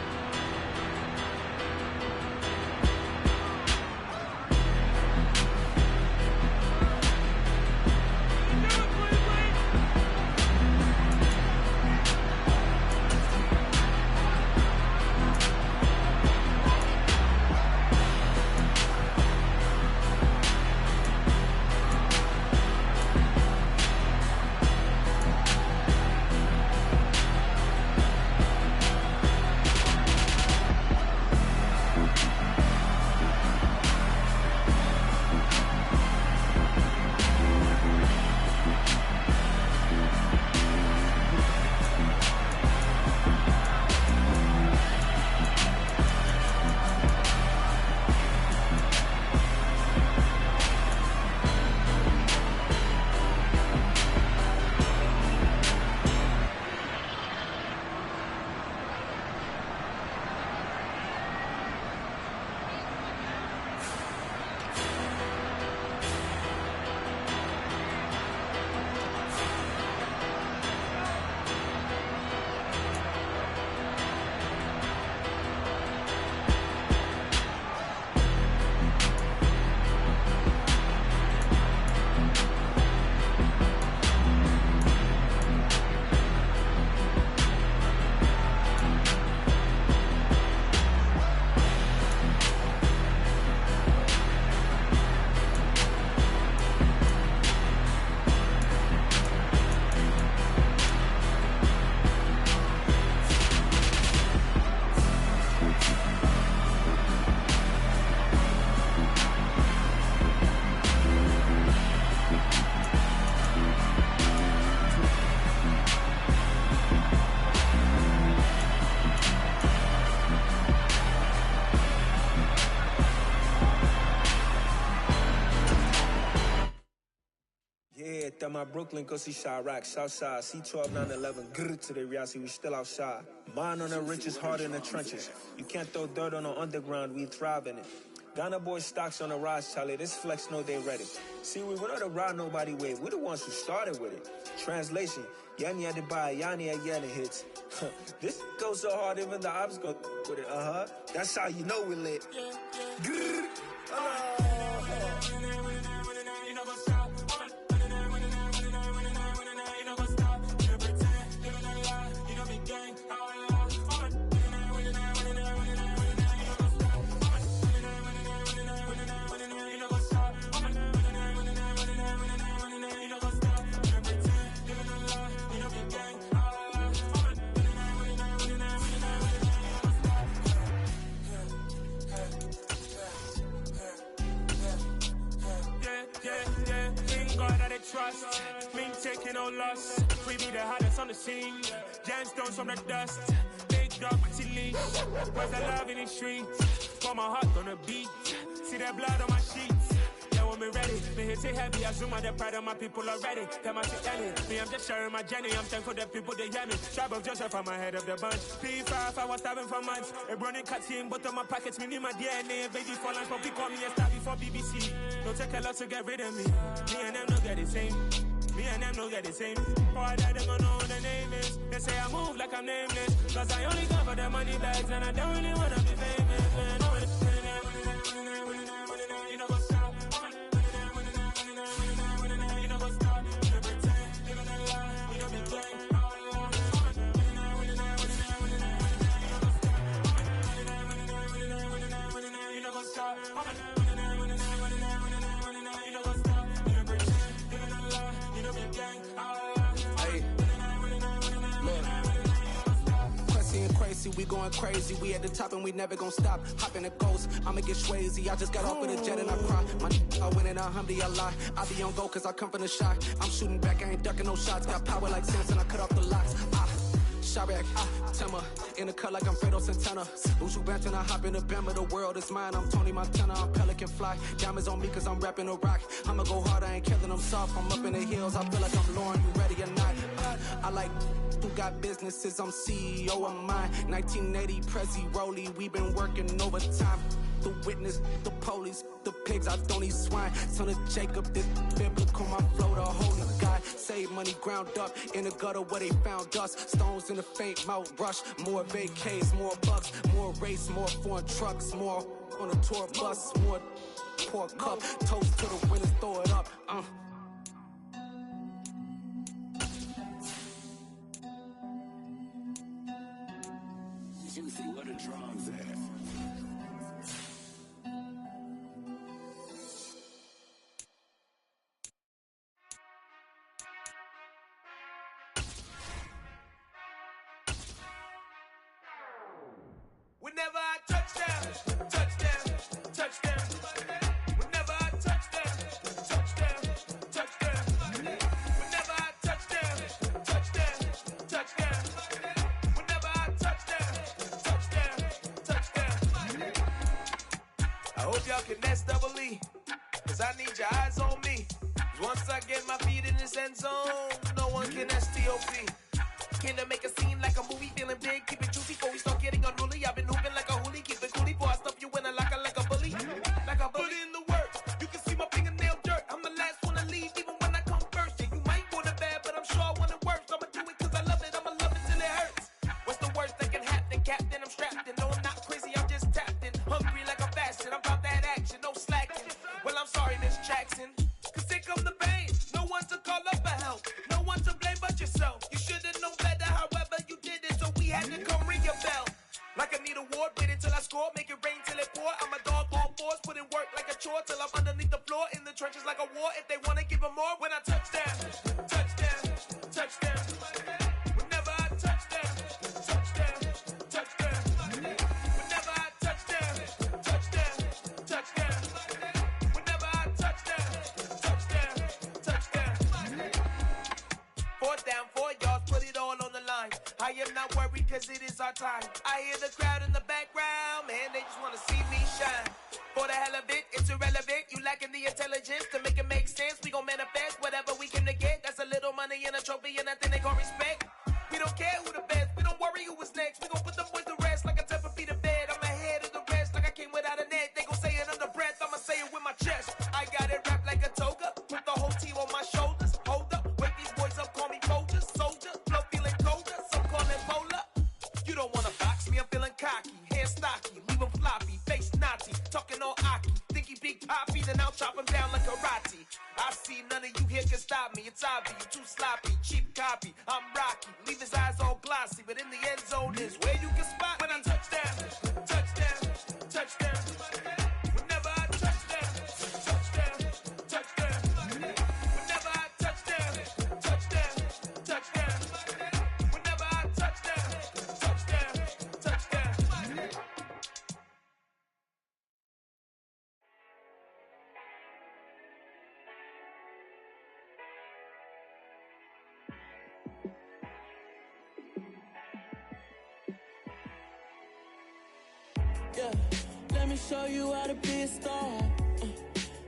S7: My Brooklyn, go see Chirac, Southside, C12, 911, grrr to the reality, we still outside. Mine on the riches, hard in the trenches. You can't throw dirt on the underground, we thrive in it. Ghana boys stocks on the rise, Charlie, this flex know they ready. See, we not to ride nobody wave, we the ones who started with it. Translation, Yanni had to buy, Yanni had Yanni hits. This goes so hard, even the ops go with it, That's how you know we lit. Grrr, trust, me taking no loss. We be the hottest on the scene. Gemstones from the dust. Big dog with leash. Where's the love in the streets? Got my heart on the beat. See that blood on my sheets. Yeah, when me ready, me hit it heavy. I zoom out the pride of my people already. Tell my shit Ellie. Me, I'm just sharing my journey. I'm thankful that people they hear me. Tribe of Joseph, I'm ahead of the bunch. P5, I was starving for months. A running cutscene, but on my pockets, me need my DNA. Baby for lunch, but we call me a star before BBC. Don't take a lot to get rid of me. Me and them don't get the same. Me and them don't get the same. Boy, that they gonna know what the name is. They say I move like I'm nameless. Cause I only cover the money bags and I don't really wanna be famous, man. You know what's up? You know what's up? You pretend, living a lie. You know be gang. You know what's up?
S8: Tracy, we going crazy. We at the top and we never gonna stop. Hop in the ghost, I'ma get Swayze. I just got off with a jet and I cry. I win in a Humvee, I lie. I be on go cause I come from the shot. I'm shooting back, I ain't ducking no shots. Got power like Samson, I cut off the locks. Shabak, Timmer, in the cut like I'm Fredo Santana. Uju Banton, I hop in the Bama, the world is mine. I'm Tony Montana, I'm Pelican Fly. Diamonds on me cause I'm rapping a rock. I'ma go hard, I ain't killing them soft. I'm up in the hills, I feel like I'm Lauren, you ready or not? I like who got businesses, I'm CEO of mine. 1980 Prezi Rolly, we been working overtime. The witness, the police, the pigs, I don't eat swine. Son of Jacob, this biblical, my flow, the holy God. Save money ground up in the gutter where they found us. Stones in the faint mouth rush. More vacays, more bucks, more race, more foreign trucks, more on a tour bus, more pour cup. Toast to the winners, throw it up.
S9: Juicy, what a drums at?
S7: Whenever I touchdown, touchdown, touchdown. Whenever I touchdown, touchdown, touchdown. Whenever I touchdown, touchdown, touchdown. Whenever I touchdown, touchdown, touchdown. I hope y'all can S-double-E, cause I need your eyes on me. Once I get my feet in this end zone, no one can S-T-O-P. Came to make a scene like a movie, feeling big, keep it juicy before we start getting unruly. I've been hooping like a hoolie, keep it coolie before I stuff you in a locker like a bully. Like a bully. Put in the work, you can see my fingernail dirt. I'm the last one to leave, even when I come first. Yeah, you might want it bad, but I'm sure I want it worse. I'ma do it cause I love it, I'ma love it till it hurts. What's the worst that can happen, Captain? I'm strapped in, no I'm not crazy, I'm just tapped in. Hungry like I'm fasting, I'm about that action, no slacking. Well, I'm sorry, Miss Jackson, cause here come the pain. No one to call up for help, no one to blame but yourself. You should've known better, however you did it, so we had to come ring your bell. Like I need a award, wait until I score, make it rain till it pour. I'm a dog on fours, put in work like a chore till I'm underneath the floor, in the trenches like a war. If they wanna give them more, when I touchdown, touchdown, touchdown. Whenever I touchdown, touchdown, touchdown. Whenever I touchdown, touchdown, touchdown. Whenever I touchdown, touchdown, touchdown. 4th down, 4 yards, put it all on the line. I am not worried cause it is our time. I hear the crowd in the background, man, they just wanna see me shine. For the hell of it, it's irrelevant. You lacking the intelligence to make it make sense. We gon' manifest whatever we came to get. That's a little money and a trophy and nothing they gon' respect. We don't care who the best, we don't worry who was next. We gon' put them boys to rest like a 10 feet of bed. I'm ahead of the rest like I came without a net. They gon' say it under breath, I'ma say it with my chest. I got it wrapped like a toga, put the whole team on my shoulders. Hold up, wake these boys up, call me Folger, soldier. Flow feeling colder, some call it polar. You don't wanna box me, I'm feeling cocky. Hair stocky, leave him floppy, face naughty. Talking all aki, think he big poppy, then I'll chop him down like karate. I see none of you here can stop me. It's obvious, you too sloppy, cheap copy. I'm Rocky, leave his eyes all glossy, but in the end zone is where you can spot when I touchdown, touchdown, touchdown. Whenever I touchdown, touchdown, touchdown. Whenever I touchdown, touchdown, touchdown. Whenever I touchdown, touchdown, touchdown.
S10: Yeah, let me show you how to be a star.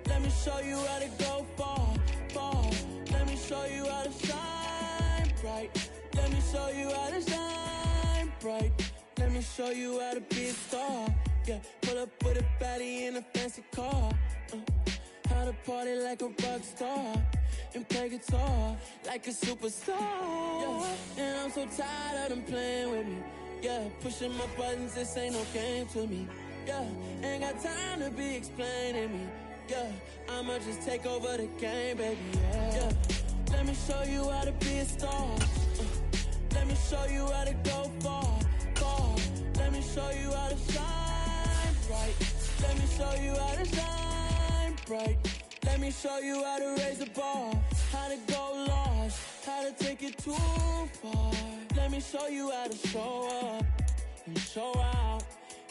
S10: Let me show you how to go far, far. Let me show you how to shine bright. Let me show you how to shine bright. Let me show you how to be a star. Yeah, pull up with a baddie in a fancy car. How to party like a rock star and play guitar like a superstar. Yeah, and I'm so tired of them playing with me. Yeah, pushing my buttons, this ain't no game to me. Yeah, ain't got time to be explaining me. Yeah, I'ma just take over the game, baby. Yeah, let me show you how to be a star. Let me show you how to go far, far. Let me show you how to shine bright. Let me show you how to shine bright. Let me show you how to raise the bar, how to go large, how to take it too far. Let me show you how to show up. and show out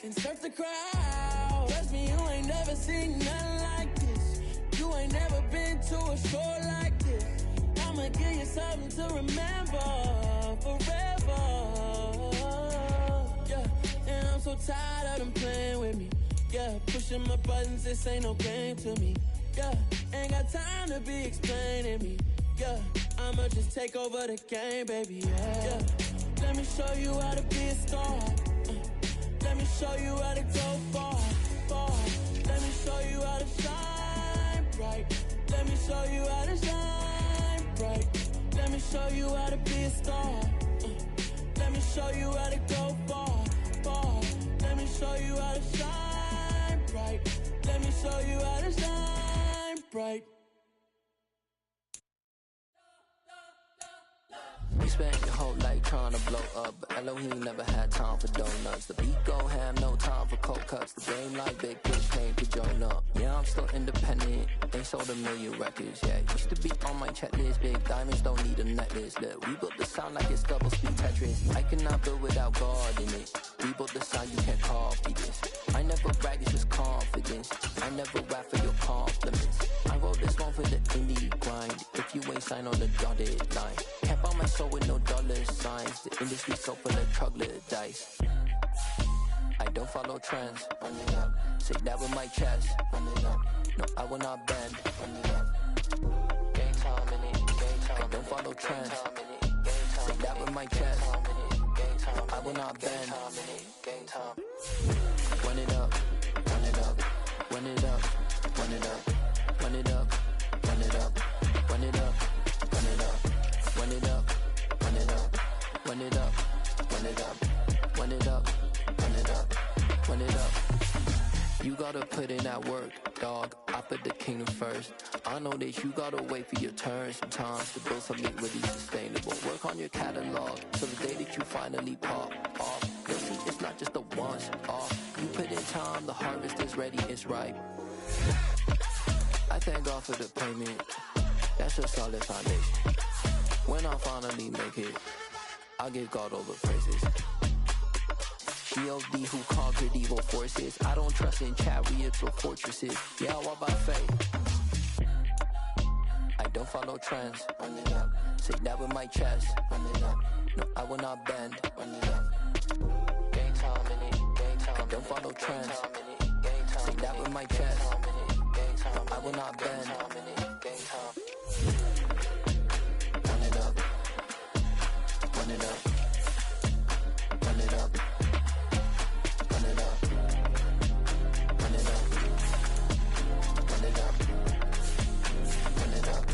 S10: and surf the crowd. Trust me, you ain't never seen nothing like this. You ain't never been to a show like this. I'ma give you something to remember forever. Yeah, and I'm so tired of them playing with me. Yeah, pushing my buttons, this ain't no game to me. Yeah, ain't got time to be explaining me. Yeah, I'ma just take over the game, baby. Yeah. Let me show you how to be a star. Let me show you how to go far, far. Let me show you how to shine bright. Let me show you how to shine bright. Let me show you how to be a star. Let me show you how to go far, far. Let me show you how to shine bright. Let me show you how to shine bright.
S1: You spent your whole life trying to blow up, but Elohim never had time for donuts. The beat go ham, no time for cold cuts. The game like big fish came to join up. Yeah, I'm still independent, ain't sold a million records yet. Used to be on my checklist, big diamonds don't need a necklace. Look, we built the sound like it's double speed Tetris. I cannot build without God in it. We built the sound, you can't copy this. I never brag, it's just confidence. I never rap for your compliments. I wrote this one for the indie grind. If you ain't signed on the dotted line, can't buy my soul with no dollar signs. The industry so full of troglodytes. I don't follow trends. Say that with my chest. No, I will not bend. Game time in it. I don't follow trends. Say that with my chest. I will not bend. Run it up, run it up, run it up, run it up, run it up, run it up, run it up, run it up, run it up, run it up, run it up, run it up, run it up, run it up, run it up. You gotta put in that work, dog. I put the kingdom first. I know that you gotta wait for your turn sometimes to build something really sustainable. Work on your catalog, so the day that you finally pop off, you'll see it's not just a once off. You put in time, the harvest is ready, it's ripe. I thank God for the payment, that's a solid foundation. When I finally make it, I'll give God all the praises. G.O.D. who conquered evil forces. I don't trust in chariots or fortresses. Yeah, I walk by faith. I don't follow trends. Say that with my chest. No, I will not bend. Game time in it. I don't follow trends. Say that with my chest. I will not bend. Run it up. Run it up. Run it up. Run it up. Run it up. Run it up. Run it up.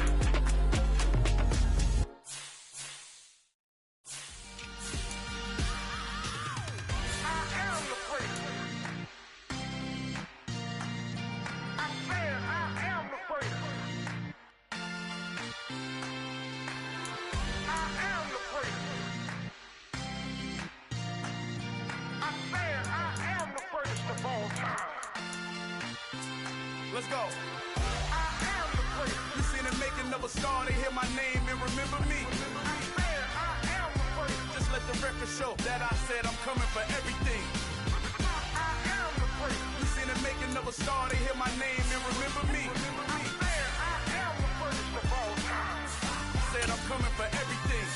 S2: I am the prince. I said I am the prince. I am the prince. I said I am the greatest of all time. Let's go. I am the prince. You seen the making of a star, they hear my name and remember me. I said I am the prince. Just let the record show that I said I'm coming for everything. I am the prince. You seen the making of a star, they hear my name and remember me. I said I am the greatest of all time. Said I'm coming for everything.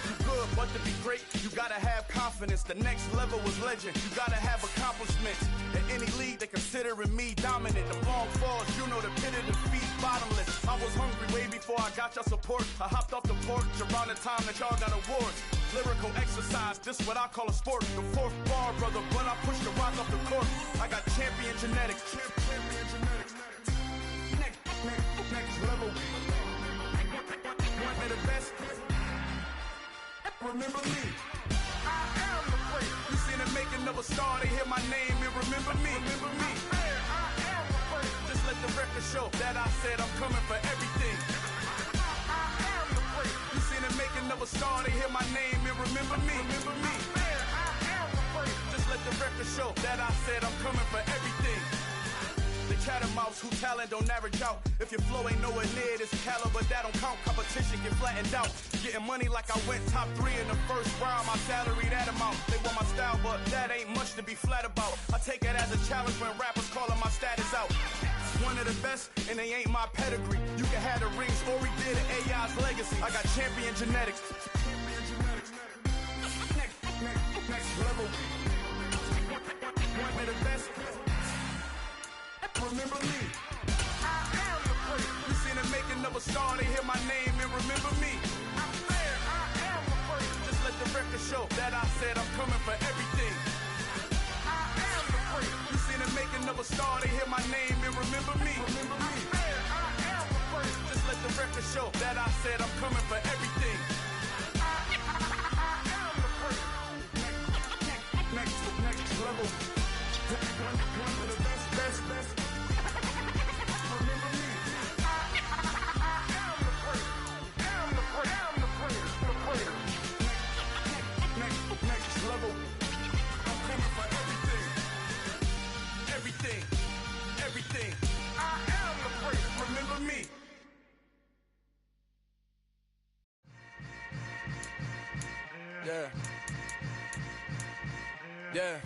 S2: You good, but to be great, you gotta have confidence. The next level was legend. You gotta have accomplishments. In any league, they considering me dominant. The long falls, you know the pit of defeat, bottomless. I was hungry way before I got your support. I hopped off the porch around the time that y'all got awards. Lyrical exercise, this what I call a sport. The fourth bar, brother, when I push the rock off the court. I got champion genetics. Champion genetics. Next level. One of the best. Remember me. I am the prince. You seen the making of a star, they hear my name and remember me. Remember me. I am the prince. Just let the record show that I said I'm coming for everything. I am the prince. You seen the making of a star, they hear my name and remember me. Remember me. I am the prince. Just let the record show that I said I'm coming for everything. They catamounts who talent don't average out. If your flow ain't nowhere near this caliber, that don't count. Competition get flattened out. Getting money like I went top 3 in the first round. My salary that amount. They want my style, but that ain't much to be flat about. I take it as a challenge when rappers calling my status out. One of the best, and they ain't my pedigree. You can have the rings, or we did it, AI's legacy. I got champion genetics. Next level. One of the best. Remember me. I am the first. You seen the making of a star, they hear my name and remember me. I'm fair, I am the first. Just let the record show that I said I'm coming for everything. I am the first. You seen the making of a star, they hear my name and remember me. Remember me. I'm fair, I am the first. Just let the record show that I said I'm coming for everything. I am the first. Next level. One of the best. Remember me. I am the first. I'm the first. Next level. I'm coming for everything. Everything. I am the first. Remember me. Yeah.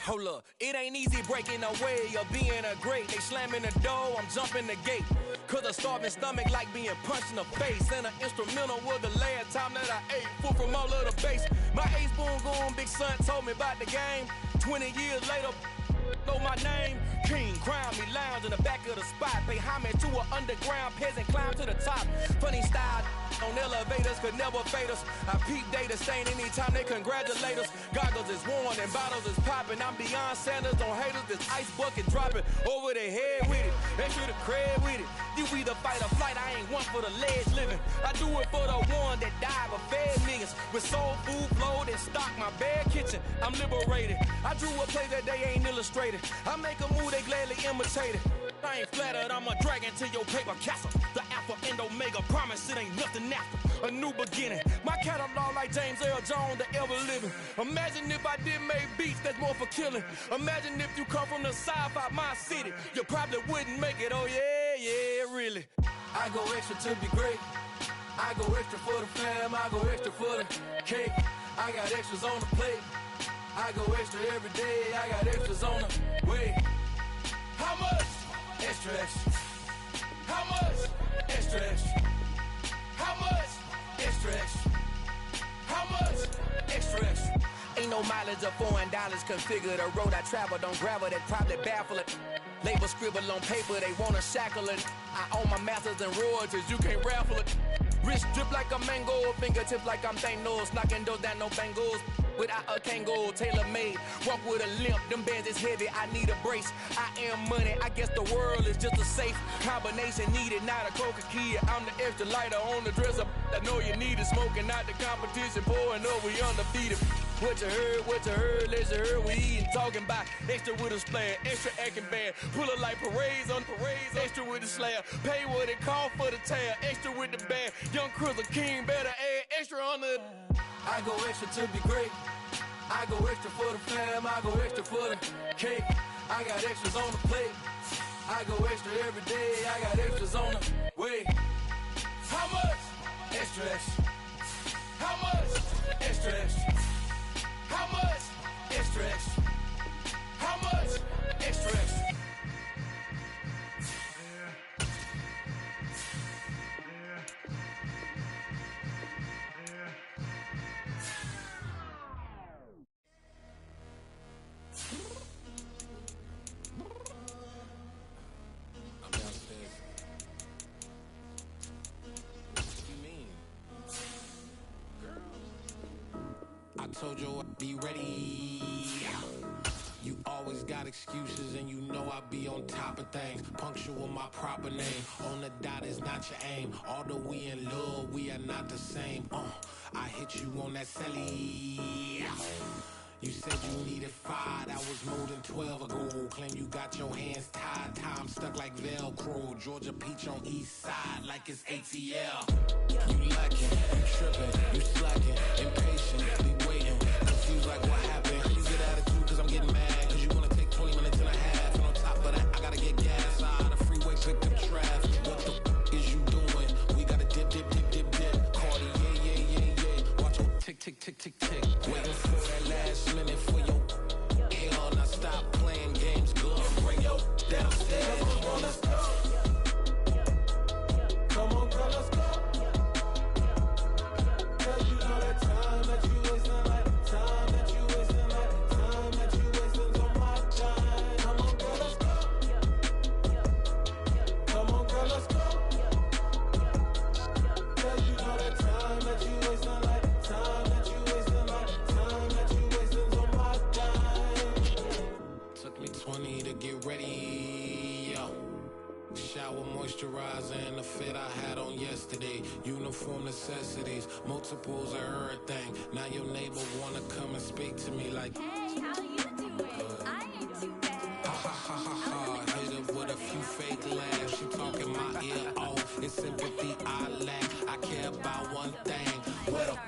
S1: Hold up, it ain't easy breaking away or being a great. They slamming the door, I'm jumping the gate. Cause a starving stomach like being punched in the face. And an instrumental was the last time that I ate. Full from all of the bass. My ace boom goon, big son told me about the game. 20 years later, know my name. King, crown me, lounge in the back of the spot. Pay homage to an underground peasant, climb to the top. Funny style on elevators could never fade us. I peep data stain anytime they congratulate us. Goggles is worn and bottles is popping. I'm beyond Sanders on haters, this ice bucket dropping over their head with it. They should have cred with it. You either fight or flight, I ain't one for the ledge living. I do it for the one that died but fed niggas. With soul food flowed and stocked my bare kitchen. I'm liberated. I drew a play that they ain't illustrated. I make a move, they gladly imitate it. I ain't flattered, I'm a dragon to your paper castle. The Alpha and Omega promise it ain't nothing after. A new beginning. My catalog like James Earl Jones, the ever living. Imagine if I did make beats that's more for killing. Imagine if you come from the sci-fi my city. You probably wouldn't make it, oh yeah, really. I go extra to be great. I go extra for the fam, I go extra for the cake. I got extras on the plate. I go extra every day, I got extras on the way. How much? Extra, extra. How much? Extra, extra. How much? Extra, extra. How much? Extra, extra. Ain't no mileage of $4 configure the road I travel. Don't gravel, that probably baffle it. Label scribble on paper, they wanna shackle it. I own my masters and royalties, you can't raffle it. Wrist drip like a mango, fingertips like I'm Thanos. Knocking those down, no bangles. Without a Kango, tailor-made. Walk with a limp, them bands is heavy, I need a brace. I am money, I guess the world is just a safe combination needed, not a coca key. I'm the extra lighter on the dresser. I know you need it, smoking out the competition, pouring up, we undefeated. What you heard, let you heard, we eating, talking about extra with a splash, extra acting bad. Pull it like parades on parades, extra with the slab. Pay what it cost for the tab, extra with the bag. Young Cruiser King, better add extra on the. I go extra to be great. I go extra for the fam, I go extra for the cake. I got extras on the plate. I go extra every day, I got extras on the way. How much? Extra, extra. How much? Extra, extra. How much? Extra, extra. How much? Extra, extra.
S9: Told you I'd be ready. You always got excuses and you know I be on top of things. Punctual my proper name. On the dot is not your aim. Although we in love, we are not the same. I hit you on that celly. You said you needed 5, that was more than 12 ago. Claim you got your hands tied, time stuck like Velcro. Georgia Peach on east side like it's ATL. You lacking, you tripping, you slacking, impatient, be waiting. Confused like what happened. You get attitude cause I'm get mad, cause you wanna take 20 minutes and a half. And on top of that, I gotta get gas out of the freeway, pick up traffic. What the f is you doing? We gotta dip, dip, dip, dip, dip. Cardi, yeah. Watch your tick, tick, tick, tick, tick. Waiting for that last minute for your hell. Now stop playing games, go and bring your downstairs. Come on, let's go. Come on, girl, let's go. Cause you know that time that you wasting, like time that you wasting, like time that you wasting on my time. Come on, girl, let's go. Come on, girl, let's go. Cause you know that time that you wasting, like time that you wasting, like time that you wasting on my time. Took me 20 to get ready, yo. Shower, moisturizer, and the fit I had on yesterday. Uniform necessities, multiples of everything. Now your neighbor wanna come and speak to me like,
S11: hey, how you doing? I ain't too bad.
S9: ha ha ha ha ha. Hit her with a few fake laughs. She talking my ear off. It's sympathy I lack. I care about one thing. What up?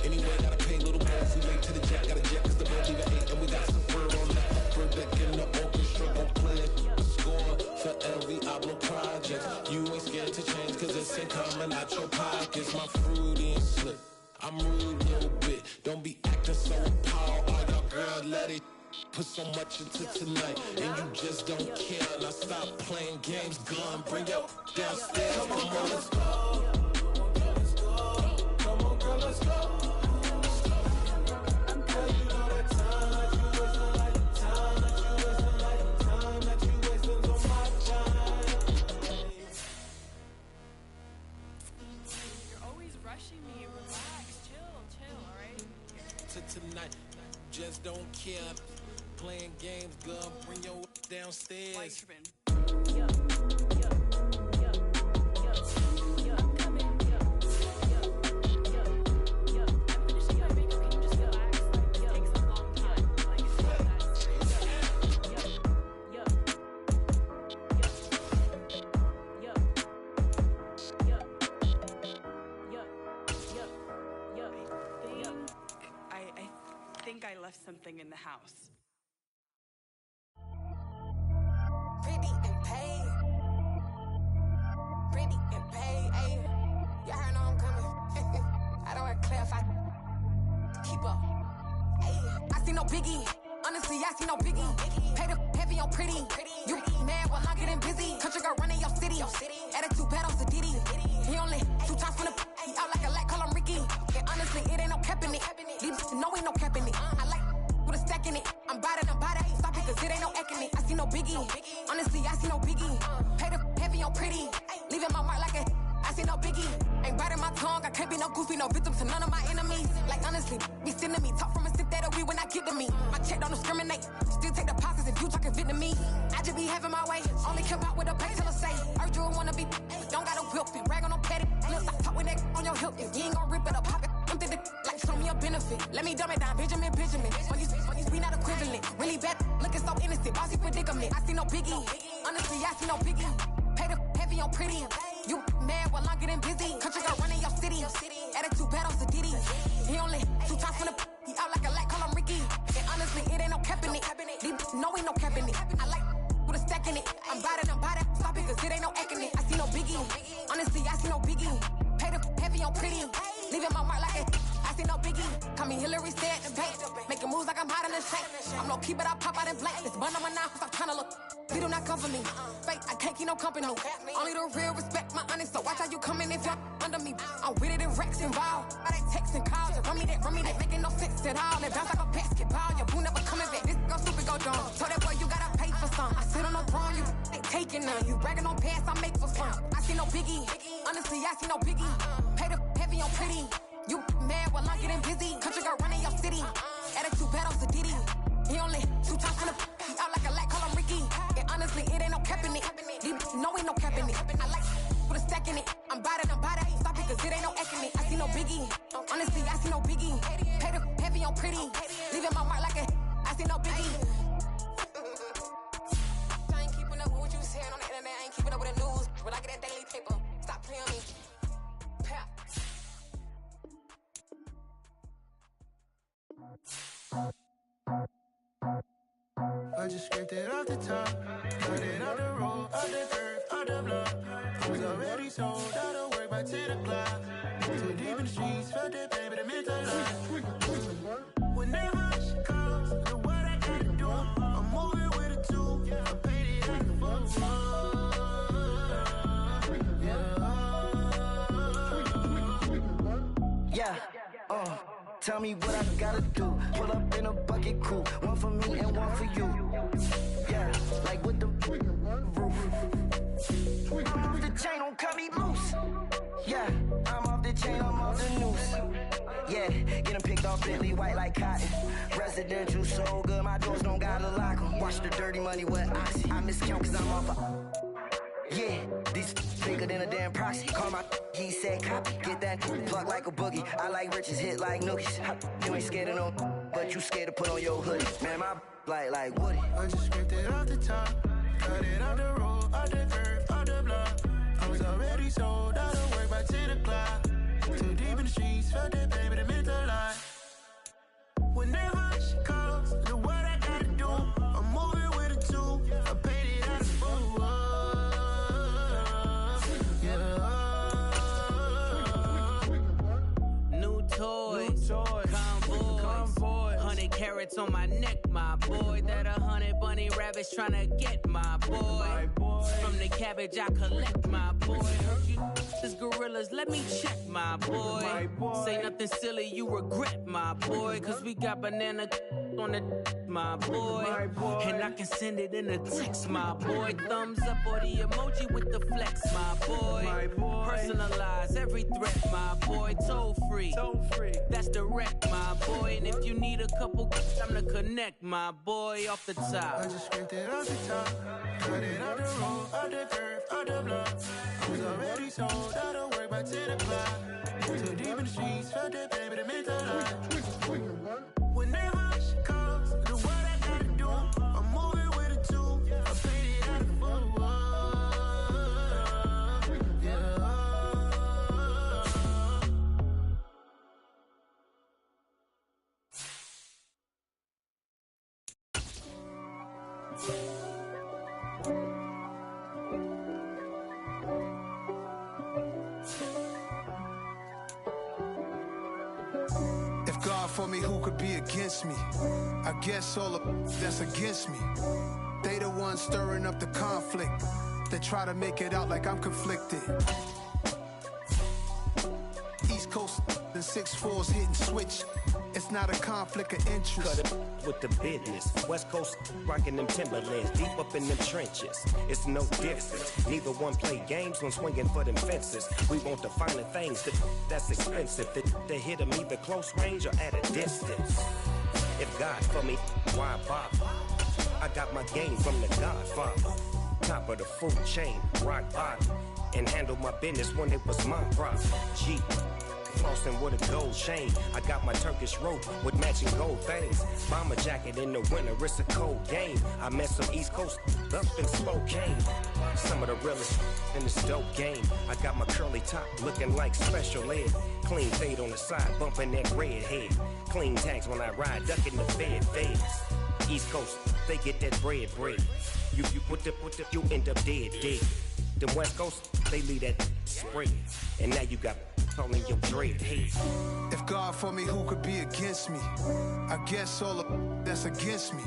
S9: Anyway, gotta pay little more. We late to the jet, gotta jet cause the band leave at 8. And we got some fur on the upper deck in the orchestra. Gon' play a score for every album project. You ain't scared to change cause it's ain't coming out your pockets. My fruity and slip. I'm rude a little bit. Don't be acting so appalled. Oh, y'all girl, let it put so much into tonight. And you just don't care. Now stop playing games, gun. Bring your downstairs. Come on, girl, let's go. Come on, girl, let's go. Tonight, just don't care. Playing games, girl, bring your downstairs.
S12: I left something in the house.
S13: Pretty and paid. Pretty and paid. Ayy, y'all heard know I'm coming. I don't want to clarify. Keep up. Ayy, I see no biggie. Honestly, I see no biggie. Pay the heavy on pretty. You mad while I'm getting busy. Country girl running your city. Attitude bad on Sadiddy. He only 2 times from the he out like a light, call him Ricky. And honestly, it ain't no cap in it. Leave no ain't no cap in it. I like with a stack in it. I'm bought it. Stop it, cause it ain't no eck in it. I see no biggie. Honestly, I see no biggie. Pay the heavy on pretty. Leaving my mark like a I see no biggie. Ain't biting my tongue. I can't be no goofy, no victim to none of my enemies. Like honestly, be sending me talk from a sip that'll be when I get to me. My check don't discriminate. Still take deposits if you talking Vietnamese. I just be having my way. Only come out with a pay till I say. Urge you wanna be. Don't got no whip. Rag on no petty. Lips, I talk with that on your hip. If you ain't gon' rip it up, pop it. Empty the like show me a benefit. Let me dumb it down, Benjamin. For you, we not equivalent. Really bad, looking so innocent. Bossy predicament. I see no biggie. Honestly, I see no biggie. Pay the heavy on pretty. You mad while I'm getting busy. Country girl running your city. Attitude bad on Sadiddy. He only 2 times from the he out like a light, call him Ricky. And honestly, it ain't no cap in it. No ain't no cap in it. I like with a stack in it. I'm bought it. Stop it, cause it ain't no eck in it. I see no biggie. Honestly, I see no biggie. Pay the heavy on pretty. Leaving my mark like it. I see no biggie. Call me Hillary, stay at the bank. Making moves like I'm hot in the shank. I'm low key, but I pop out in blank. This bun on my knife, I'm trying to look. They do not come for me. Fake, I can't keep no company. Only the real respect my honest. So watch how you coming if you're under me. I'm with it and Rex involved. All they texts and calls. Just run me that. Making no sense at all. They bounce like a basketball. Your boo never coming back. This go stupid, go dumb. Told that boy you gotta pay for some. I sit on the throne, you ain't taking none. You bragging on pants, I make for fun. I see no biggie. Honestly, I see no biggie. Pay the heavy on pretty. You mad while I'm getting busy. Country girl running your city. Attitude bad on Sadiddy. He only 2 times from the he out like a light, call him Ricky. And honestly, it ain't no cap in it. No ain't no cap in it. I like with a stack in it. I'm bought it. Stop it, cause it ain't no eck in it. I see no biggie. Honestly, I see no biggie. Pay the heavy on pretty. Leaving my mark like a I see no biggie. I ain't keeping up with what you saying on the internet. I ain't keeping up with the news. When I get that daily paper, stop playing me.
S2: scraped it off the top, cut it off the road, off the curve, off the block. I was already sold out of work by 10 o'clock. Too deep in the streets, felt that pain, but it meant a lot. Whenever she calls, know what I gotta do. I'm moving with a two, I paid it out the full.
S14: Yeah, tell me what I gotta do. Pull up in a bucket crew, one for me and one for you. Yeah, like with the roof. I'm off the chain, don't cut me loose. Yeah, I'm off the chain, I'm off the noose. Yeah, getting picked off Bentley, white like cotton. Residential so good, my doors don't gotta lock 'em. Watch the dirty money with Oxy. I miscount cause I'm off a... Yeah, these bigger than a damn proxy. Call my he said copy. Get that plug like a boogie. I like riches, hit like nookies. You ain't scared of no, but you scared to put on your hoodie. Man, my like Woody.
S2: I just scraped it off the top, cut it off the road, off the curve, off the block. I was already sold out of work by 10 o'clock. Too deep in the streets, felt that pain, but it meant a lot. Whenever she calls, know what I gotta do. I'm moving with a two, I paid it out of full.
S15: New toys, convoy, 100 carats on my neck, my boy. That 100 bunny rabbits tryna get my boy. From the cabbage I collect, my boy. Heard you this gorillas, let me check, my boy. Say nothing silly, you regret, my boy. Cause we got banana on the my boy. And I can send it in a text, my boy. Thumbs up or the emoji with the flex, my boy. Personalize every threat, my boy. Toll free, that's direct, my boy. And if you need a couple, I'm to connect, my boy. Off the top,
S2: I just scraped it off the top, cut it off the road, off the curve, off the block. I was already sold out of work by 10 o'clock. Too deep in the streets, felt that pain, but it meant a lot. Whenever she calls, know what I gotta do. I'm moving with a two, I paid it out of full. If God for me, who could be against me? I guess all of that's against me. They the ones stirring up the conflict. They try to make it out like I'm conflicted. East Coast and 6'4's hitting switch. It's not a conflict of interest.
S16: Cut it with the business. West Coast rocking them Timberlands, deep up in them trenches. It's no difference. Neither one play games when swinging for them fences. We want the finer things that's expensive. They hit them either close range or at a distance. If God for me, why bother? I got my game from the Godfather. Top of the food chain, rock bottom. And handle my business when it was my problem. G. Flossing with a gold chain. I got my Turkish rope with matching gold things. Bomber jacket in the winter, it's a cold game. I met some East Coast up in Spokane. Some of the realest in this dope game. I got my curly top looking like special ed. Clean fade on the side, bumping that red head. Clean tags when I ride, ducking the feds. East Coast, they get that bread. You you end up dead. The West Coast, they leave that spread. And now you got on your dread head.
S2: If God for me, who could be against me? I guess all of that's against me.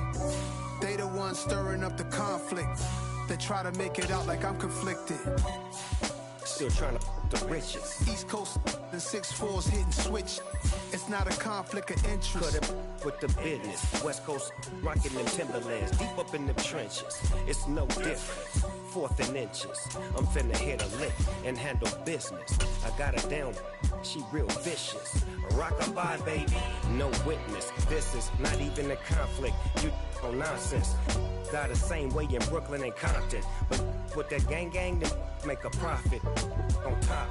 S2: They the ones stirring up the conflict. They try to make it out like I'm conflicted.
S16: Still trying to the riches.
S2: East Coast and 6'4's hitting switch. It's not a conflict of interest.
S16: Cut it with the business. West Coast rocking them Timberlands, deep up in them trenches. It's no difference. 4th and inches. I'm finna hit a lick and handle business. I got her down, she real vicious. Rockabye, baby, no witness. This is not even a conflict. You on nonsense. Got the same way in Brooklyn and Compton. But with that gang, then make a profit. On top,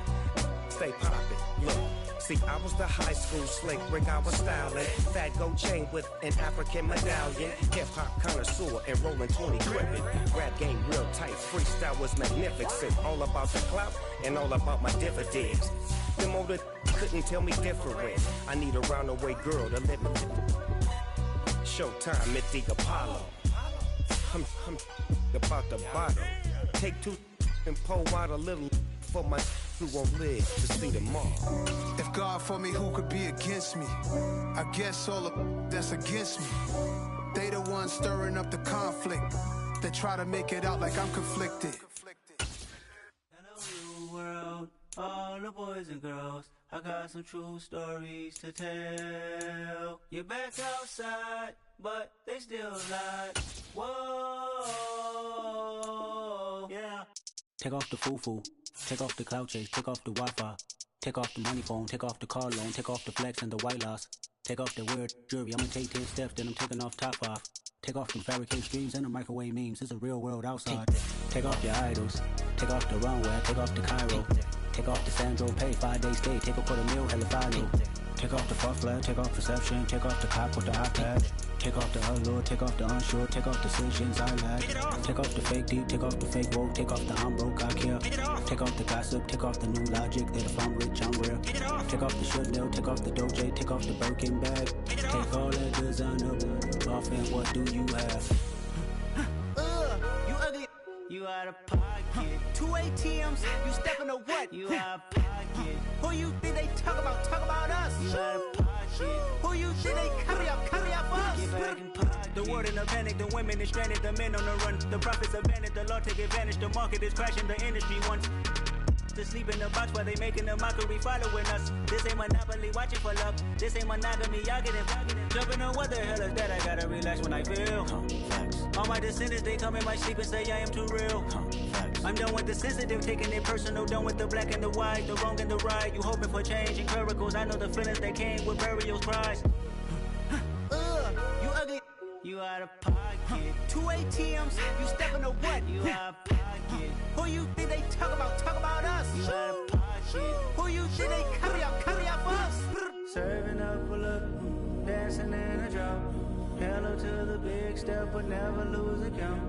S16: stay poppin'. Look. See, I was the high school slick Rick, I was styling. Fat gold chain with an African medallion. Hip-hop connoisseur and rolling 20 gripping. Rap game real tight, freestyle was magnificent. All about the clout and all about my dividends. Them older couldn't tell me different. I need a roundaway girl to live in. Showtime at the Apollo. I'm about the bottom. Take two and pour out a little for my who won't live to see tomorrow.
S2: If God for me, who could be against me? I guess all of that's against me. They the ones stirring up the conflict. They try to make it out like I'm conflicted.
S17: Hello world, all the boys and girls. I got some true stories to tell. You're back outside, but they still lied. Whoa, yeah.
S18: Take off the foo-foo, take off the cloud chase, take off the Wi-Fi, take off the money phone, take off the car loan, take off the flex and the white loss, take off the weird jewelry. I'ma take 10 steps, then I'm taking off top 5. Take off them fabricated streams and the microwave memes. It's a real world outside. Take off your idols, take off the runway, take off the Cairo, take off the Sandro Pay, 5-day stay, take off for the meal, hella final. Take off the fuck flag, take off perception, take off the cop with the iPad. Take off the allure, take off the unsure, take off decisions I lack. Take off the fake deep, take off the fake woke, take off the I'm broke, I care. Take off the gossip, take off the new logic that if I'm rich, I'm real. Take off the Chanel, take off the Doja, take off the Birkin bag. Take all that designer off and what do you have?
S17: You ugly. You out of pocket. 2 ATMs, you stepping to what? You out of pocket. Who you think they talk about? Talk about us. You out of pocket. Who you think they carry up us? Get back in pocket. The world in a panic, the women is stranded, the men on the run. The profits abandoned, the law take advantage, the market is crashing, the industry wants to sleep in the box while they making a mockery following us. This ain't Monopoly, watching for love. This ain't monogamy, y'all get it. Jumping on what the hell is that? I gotta relax when I feel. All my descendants, they come in my sleep and say I am too real. I'm done with the sensitive, taking it personal. Done with the black and the white, the wrong and the right. You hoping for change and miracles. I know the feelings that came with burial cries. You ugly. You out of pocket. 2 ATMs, you stepping to what? You out of pocket. Who you think they talk about? Talk about us. You out of pocket. Who you think they carry up us? Serving up a look, dancing in a drop. Hello to the big step, but never lose a count.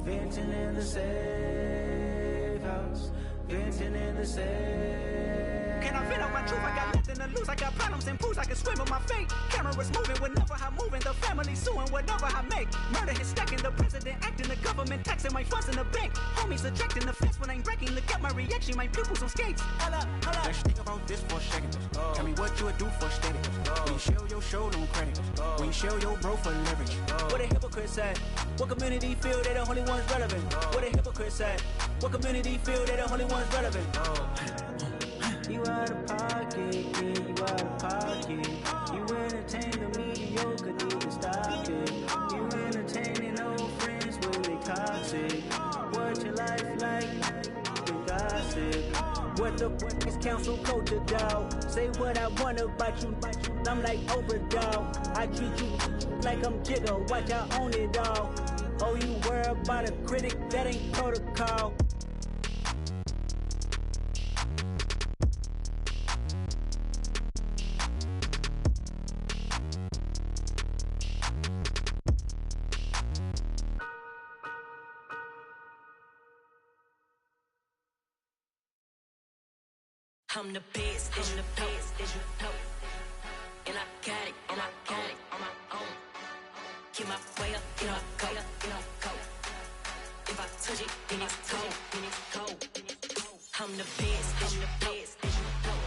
S17: Venting in the safe house. Venting in the safe. Can I vent out my truth? I got nothing to lose. I got problems and pools. I can swim with my fate. Cameras moving whenever I'm moving. The family suing whatever I make. Murder is stacking. The president acting. The government taxing my funds in the bank. Homies ejecting the fence when I'm breaking. Look at my reaction. My pupils on skates. Hold up.
S19: Let's think about this for a second. Tell me what you would do for status. When you show your show, no credit. When you show your bro for leverage.
S17: What a hypocrite said. What community feel they the only ones relevant? What a hypocrite said. What community feel they the only ones relevant? You out of pocket, yeah, you out of pocket. You entertain the mediocre, need to stop it. You entertaining old friends when they toxic. What your life like? You gossip. What the fuck is council culture, dog? Say what I want about you, I'm like overdog. I treat you like I'm Jigga, watch I own it all. Oh, you worry about a critic, that ain't protocol.
S20: I'm the best, I'm the best, as you know. And I got it, and I got it on my own. Keep my way up, get up, go, get up, go. If I touch it, then it's cold, then it's cold. I'm the best, I'm the best, as you know.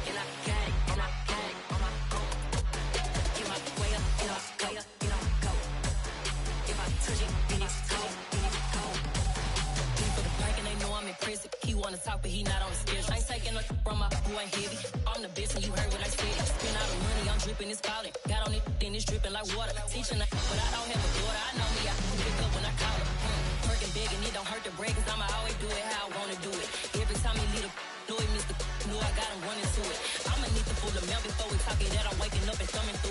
S20: And I got it, and I got it on my own. Keep my way up, get up, go, get up, go. If I touch it, then it's cold, then it's cold. He for the blank and they know I'm in prison. He wanna talk, but he not on the schedule. I ain't taking no from my who ain't heavy. I'm the best and you heard what I said. Spend all the money, I'm dripping, it's falling. Got on it, then it's dripping like water. Teaching but I don't have a daughter. I know me, I can pick up when I call her. Twerking big and it don't hurt the break, cause I'ma always do it how I wanna do it. Every time he lead a know he missed the know I got him running to it. I'ma need to pull the mail before we talk it that I'm waking up and thumbing through it.